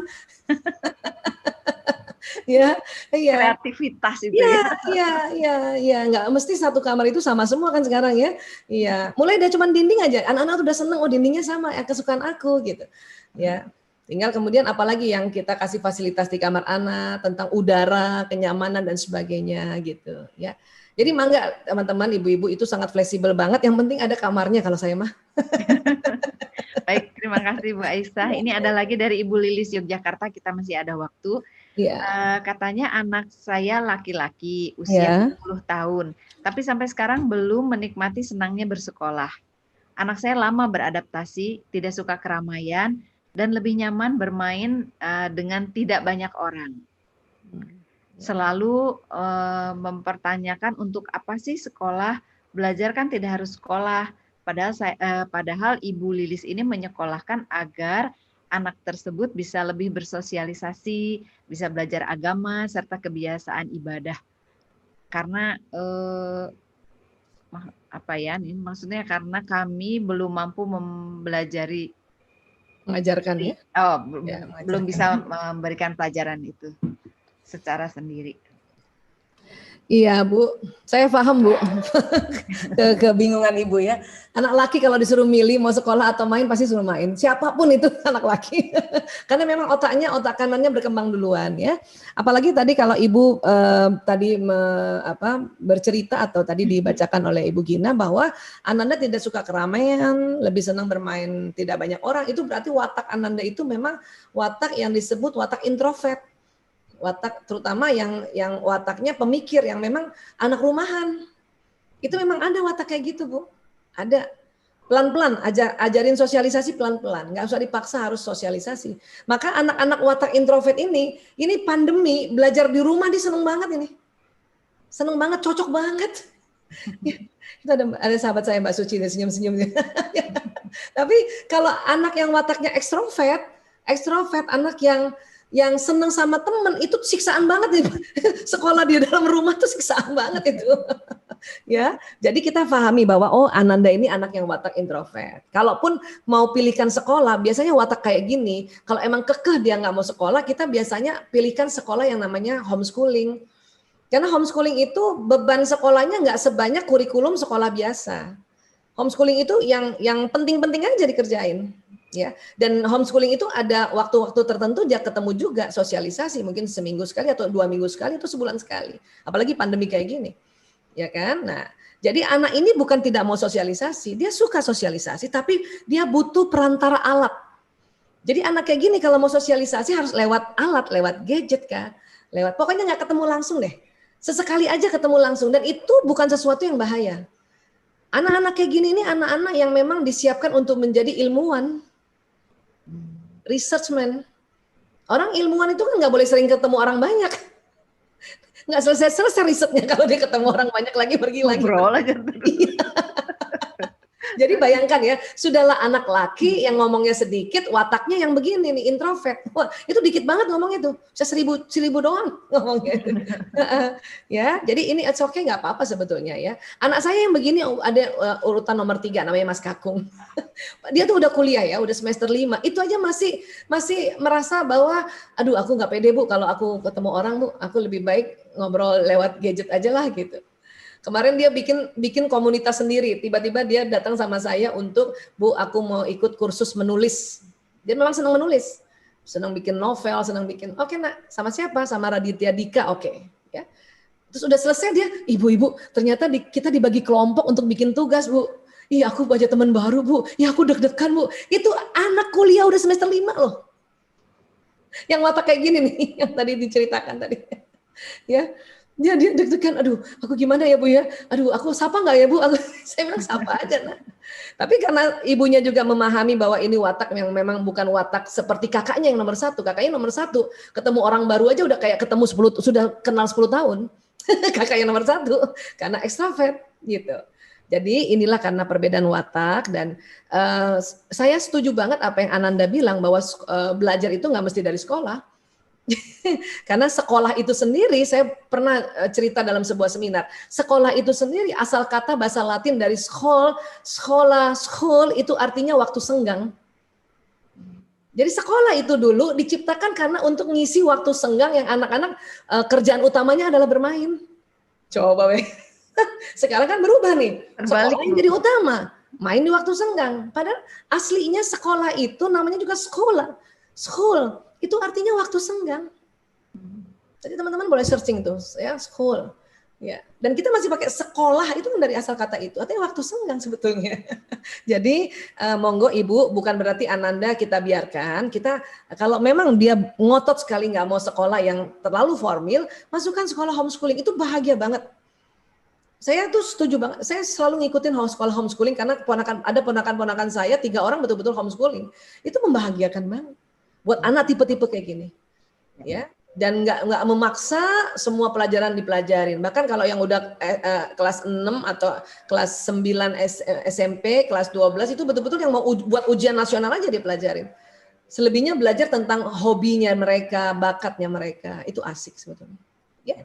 Ya, kreativitas itu ya, nggak mesti 1 kamar itu sama semua kan sekarang ya. Iya, mulai dari cuman dinding aja, anak-anak udah seneng, oh dindingnya sama, kesukaan aku gitu. Ya, tinggal kemudian apalagi yang kita kasih fasilitas di kamar anak tentang udara, kenyamanan dan sebagainya gitu. Ya, jadi mangga teman-teman, ibu-ibu itu sangat fleksibel banget. Yang penting ada kamarnya kalau saya mah. Baik, terima kasih Bu Aisyah. Ini ada lagi dari Ibu Lilis Yogyakarta, kita masih ada waktu. Katanya anak saya laki-laki usia 10 tahun, tapi sampai sekarang belum menikmati senangnya bersekolah. Anak saya lama beradaptasi, tidak suka keramaian, dan lebih nyaman bermain dengan tidak banyak orang. Selalu mempertanyakan untuk apa sih sekolah, belajar kan tidak harus sekolah. Padahal Ibu Lilis ini menyekolahkan agar anak tersebut bisa lebih bersosialisasi, bisa belajar agama, serta kebiasaan ibadah. karena apa ya? Ini maksudnya karena kami belum mampu mempelajari, Mengajarkan ya. oh, Ya, belum mengajarkan. bisa memberikan pelajaran itu secara sendiri. Iya Bu, saya paham Bu kebingungan Ibu ya. Anak laki kalau disuruh milih mau sekolah atau main pasti suruh main. Siapapun itu anak laki. Karena memang otak kanannya berkembang duluan ya. Apalagi tadi kalau Ibu tadi bercerita atau tadi dibacakan oleh Ibu Gina bahwa Ananda tidak suka keramaian, lebih senang bermain tidak banyak orang. Itu berarti watak Ananda itu memang watak yang disebut watak introvert. Watak terutama yang wataknya pemikir, yang memang anak rumahan. Itu memang ada watak kayak gitu Bu. Ada. Pelan-pelan, ajarin sosialisasi pelan-pelan. Nggak usah dipaksa harus sosialisasi. Maka anak-anak watak introvert ini pandemi, belajar di rumah dia seneng banget ini. Seneng banget, cocok banget. Itu ada sahabat saya Mbak Suci, dia senyum-senyum. Tapi kalau anak yang wataknya ekstrovert, anak yang seneng sama temen itu siksaan banget nih. Sekolah di dalam rumah tuh siksaan banget itu. Ya, jadi kita pahami bahwa Ananda ini anak yang watak introvert. Kalaupun mau pilihkan sekolah, biasanya watak kayak gini. Kalau emang kekeh dia nggak mau sekolah, kita biasanya pilihkan sekolah yang namanya homeschooling. Karena homeschooling itu beban sekolahnya nggak sebanyak kurikulum sekolah biasa. Homeschooling itu yang penting-penting aja dikerjain. Ya, dan homeschooling itu ada waktu-waktu tertentu dia ketemu juga sosialisasi, mungkin seminggu sekali atau 2 minggu sekali atau sebulan sekali. Apalagi pandemi kayak gini, ya kan? Nah, jadi anak ini bukan tidak mau sosialisasi, dia suka sosialisasi, tapi dia butuh perantara alat. Jadi anak kayak gini kalau mau sosialisasi harus lewat alat, lewat gadget kan, pokoknya nggak ketemu langsung deh. Sesekali aja ketemu langsung, dan itu bukan sesuatu yang bahaya. Anak-anak kayak gini ini anak-anak yang memang disiapkan untuk menjadi ilmuwan. Researchman. Orang ilmuwan itu kan nggak boleh sering ketemu orang banyak. Nggak selesai risetnya kalau dia ketemu orang banyak lagi, pergi lagi. Ngobrol aja. Jadi bayangkan ya, sudahlah anak laki yang ngomongnya sedikit, wataknya yang begini nih, introvert. Wah, itu dikit banget ngomongnya tuh. Bisa 1000 doang ngomongnya. Ya, jadi ini it's okay, nggak apa-apa sebetulnya ya. Anak saya yang begini ada urutan nomor 3 namanya Mas Kakung. Dia tuh udah kuliah ya, udah semester 5. Itu aja masih merasa bahwa aduh aku nggak pede Bu kalau aku ketemu orang Bu, aku lebih baik ngobrol lewat gadget aja lah gitu. Kemarin dia bikin komunitas sendiri. Tiba-tiba dia datang sama saya untuk, Bu, aku mau ikut kursus menulis. Dia memang senang menulis, senang bikin novel, senang bikin. Oke nak, sama siapa? Sama Raditya Dika. Oke. Ya. Terus udah selesai dia, ibu, ternyata kita dibagi kelompok untuk bikin tugas Bu. Iya aku baca teman baru Bu. Ya aku deg-degan Bu. Itu anak kuliah udah semester 5 loh. Yang watak kayak gini nih, yang tadi diceritakan tadi. Ya. Dia deg-degan, aduh aku gimana ya Bu ya, aduh aku sapa nggak ya Bu, saya bilang sapa aja nah. Tapi karena ibunya juga memahami bahwa ini watak yang memang bukan watak seperti kakaknya yang nomor 1, kakaknya nomor 1, ketemu orang baru aja udah kayak ketemu 10, sudah kenal 10 tahun, kakaknya nomor 1, karena ekstrovert gitu. Jadi inilah karena perbedaan watak dan saya setuju banget apa yang Ananda bilang bahwa belajar itu nggak mesti dari sekolah. Karena sekolah itu sendiri, saya pernah cerita dalam sebuah seminar, sekolah itu sendiri asal kata bahasa Latin dari sekolah itu artinya waktu senggang. Jadi sekolah itu dulu diciptakan karena untuk ngisi waktu senggang yang anak-anak kerjaan utamanya adalah bermain. Coba weh. Sekarang kan berubah nih, sekolah yang jadi utama, main di waktu senggang. Padahal aslinya sekolah itu namanya juga sekolah. School itu artinya waktu senggang. Jadi teman-teman boleh searching tuh, ya school. Ya, dan kita masih pakai sekolah itu dari asal kata itu, artinya waktu senggang sebetulnya. Jadi monggo Ibu, bukan berarti Ananda kita biarkan. Kita kalau memang dia ngotot sekali nggak mau sekolah yang terlalu formal, masukkan sekolah homeschooling, itu bahagia banget. Saya tuh setuju banget. Saya selalu ngikutin sekolah homeschooling karena ada ponakan-ponakan saya 3 orang betul-betul homeschooling. Itu membahagiakan banget buat anak tipe-tipe kayak gini, ya. Dan nggak memaksa semua pelajaran dipelajarin. Bahkan kalau yang udah kelas 6 atau kelas 9 SMP, kelas 12 itu betul-betul yang mau buat ujian nasional aja dipelajarin. Selebihnya belajar tentang hobinya mereka, bakatnya mereka. Itu asik sebetulnya. Ya.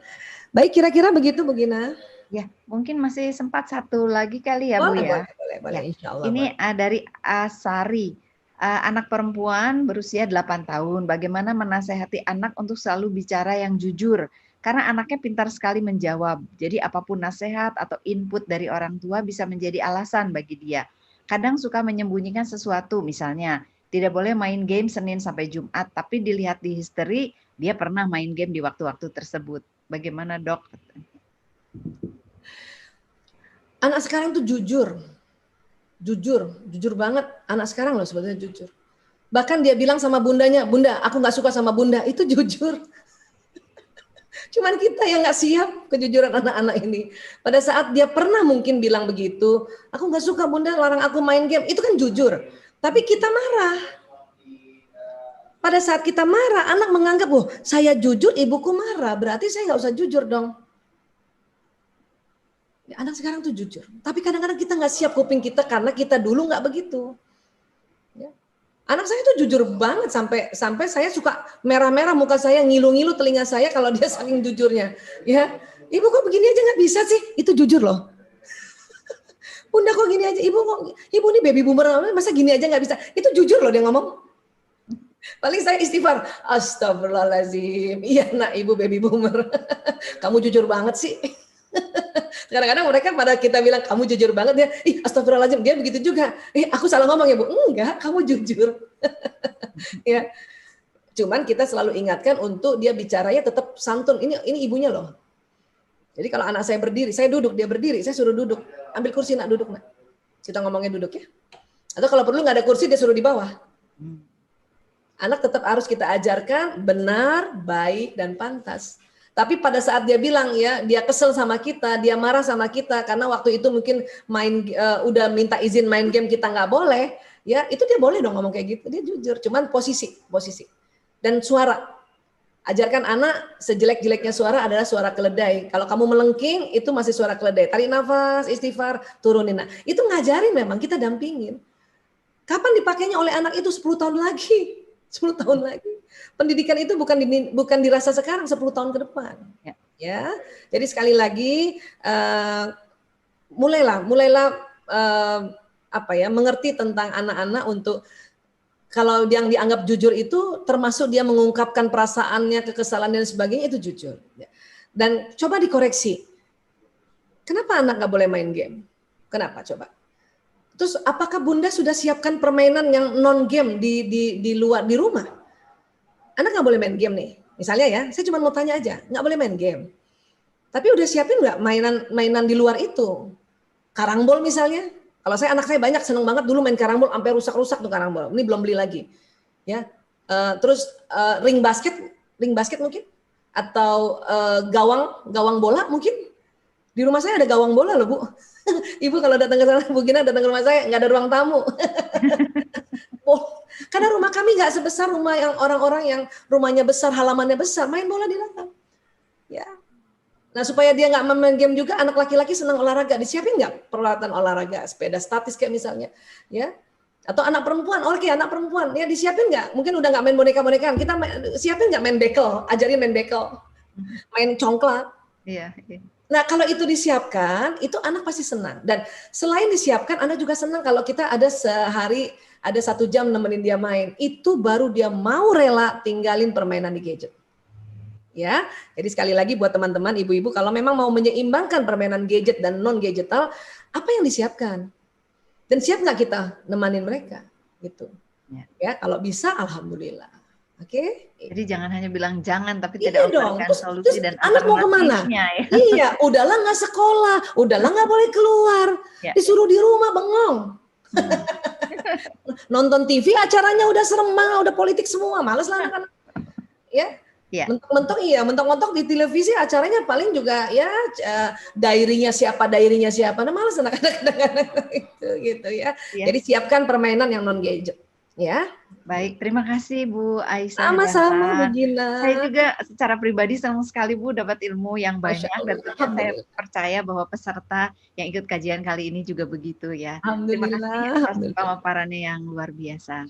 Baik, kira-kira begitu Bu Gina. Ya, mungkin masih sempat satu lagi kali ya Bu ya. Boleh, Ya. insya Allah. Ini dari Asari, anak perempuan berusia 8 tahun. Bagaimana menasehati anak untuk selalu bicara yang jujur? Karena anaknya pintar sekali menjawab. Jadi apapun nasihat atau input dari orang tua bisa menjadi alasan bagi dia. Kadang suka menyembunyikan sesuatu, misalnya tidak boleh main game Senin sampai Jumat, tapi dilihat di history dia pernah main game di waktu-waktu tersebut. Bagaimana Dok? Anak sekarang tuh jujur banget. Anak sekarang loh sebetulnya jujur. Bahkan dia bilang sama bundanya, Bunda, aku nggak suka sama Bunda. Itu jujur. Cuman kita yang nggak siap kejujuran anak-anak ini. Pada saat dia pernah mungkin bilang begitu, aku nggak suka Bunda larang aku main game. Itu kan jujur. Tapi kita marah. Pada saat kita marah, anak menganggap, oh saya jujur, ibuku marah. Berarti saya nggak usah jujur dong. Ya, anak sekarang tuh jujur. Tapi kadang-kadang kita nggak siap kuping kita karena kita dulu nggak begitu. Ya. Anak saya tuh jujur banget sampai saya suka merah-merah muka saya, ngilu-ngilu telinga saya kalau dia saking jujurnya. Ya, ibu kok begini aja nggak bisa sih? Itu jujur loh. Bunda kok gini aja? Ibu ini baby boomer, masa gini aja nggak bisa? Itu jujur loh dia ngomong. Paling saya istighfar, astagfirullahaladzim. Iya nak, ibu baby boomer. Kamu jujur banget sih. Kadang-kadang mereka pada kita bilang kamu jujur banget, dia astagfirullahaladzim, dia begitu juga. Aku salah ngomong ya Bu? Enggak, kamu jujur. Ya. Cuman kita selalu ingatkan untuk dia bicaranya tetap santun. Ini ibunya loh. Jadi kalau anak saya berdiri, saya duduk, dia berdiri, saya suruh duduk. Ambil kursi nak, duduk nak. Kita ngomongnya duduk ya. Atau kalau perlu nggak ada kursi, dia suruh di bawah. Anak tetap harus kita ajarkan benar, baik, dan pantas. Tapi pada saat dia bilang ya, dia kesel sama kita, dia marah sama kita karena waktu itu mungkin udah minta izin main game kita nggak boleh, ya itu dia boleh dong ngomong kayak gitu. Dia jujur, cuman posisi dan suara. Ajarkan anak sejelek-jeleknya suara adalah suara keledai. Kalau kamu melengking itu masih suara keledai. Tarik nafas, istighfar, turunin. Nah, itu ngajarin memang kita dampingin. Kapan dipakainya oleh anak itu 10 tahun lagi? 10 tahun lagi. Pendidikan itu bukan dirasa sekarang, 10 tahun ke depan. Ya. Jadi sekali lagi mulailah mengerti tentang anak-anak untuk kalau yang dianggap jujur itu termasuk dia mengungkapkan perasaannya, kekesalan dan sebagainya itu jujur. Dan coba dikoreksi. Kenapa anak nggak boleh main game? Kenapa coba? Terus apakah Bunda sudah siapkan permainan yang non game di luar di rumah? Anak nggak boleh main game nih. Misalnya ya, saya cuma mau tanya aja, nggak boleh main game. Tapi udah siapin nggak mainan di luar itu? Karangbol misalnya. Kalau anak saya banyak seneng banget dulu main karangbol sampai rusak-rusak tuh karangbol. Ini belum beli lagi. Ya. Terus ring basket mungkin atau gawang bola mungkin. Di rumah saya ada gawang bola loh Bu. Ibu kalau datang ke sana, Bu Gina datang ke rumah saya nggak ada ruang tamu. Karena rumah kami nggak sebesar rumah yang orang-orang yang rumahnya besar, halamannya besar, main bola di dalam. Ya. Nah supaya dia nggak main game juga, anak laki-laki senang olahraga, disiapin nggak peralatan olahraga, sepeda statis kayak misalnya, ya. Atau anak perempuan, anak perempuan, ya disiapin nggak? Mungkin udah nggak main boneka-bonekaan, kita siapin nggak main bekel, ajarin main bekel, main congklak. Iya. Nah kalau itu disiapkan, itu anak pasti senang. Dan selain disiapkan, anak juga senang kalau kita ada sehari, ada 1 jam nemenin dia main. Itu baru dia mau rela tinggalin permainan di gadget. Ya, jadi sekali lagi buat teman-teman, ibu-ibu, kalau memang mau menyeimbangkan permainan gadget dan non-gadgetal, apa yang disiapkan? Dan siap nggak kita nemanin mereka? Gitu. Ya, kalau bisa, alhamdulillah. Oke. Jadi jangan hanya bilang jangan, tapi Iya tidak dong. memberikan solusi dan anak mau kemana? Ya. Iya, udahlah nggak sekolah, udahlah nggak boleh keluar, disuruh di rumah bengong. Nonton TV acaranya udah serem banget, udah politik semua, males lah anak-anak. Ya. Mentok-mentok di televisi acaranya paling juga ya diary-nya siapa. Nah, males anak-anak gitu ya. Jadi siapkan permainan yang non gadget. Ya. Baik, terima kasih Bu Aisyah. Sama-sama Bu Gina. Saya juga secara pribadi senang sekali Bu dapat ilmu yang banyak dan saya percaya bahwa peserta yang ikut kajian kali ini juga begitu ya. Alhamdulillah. Terima kasih atas pemaparannya yang luar biasa.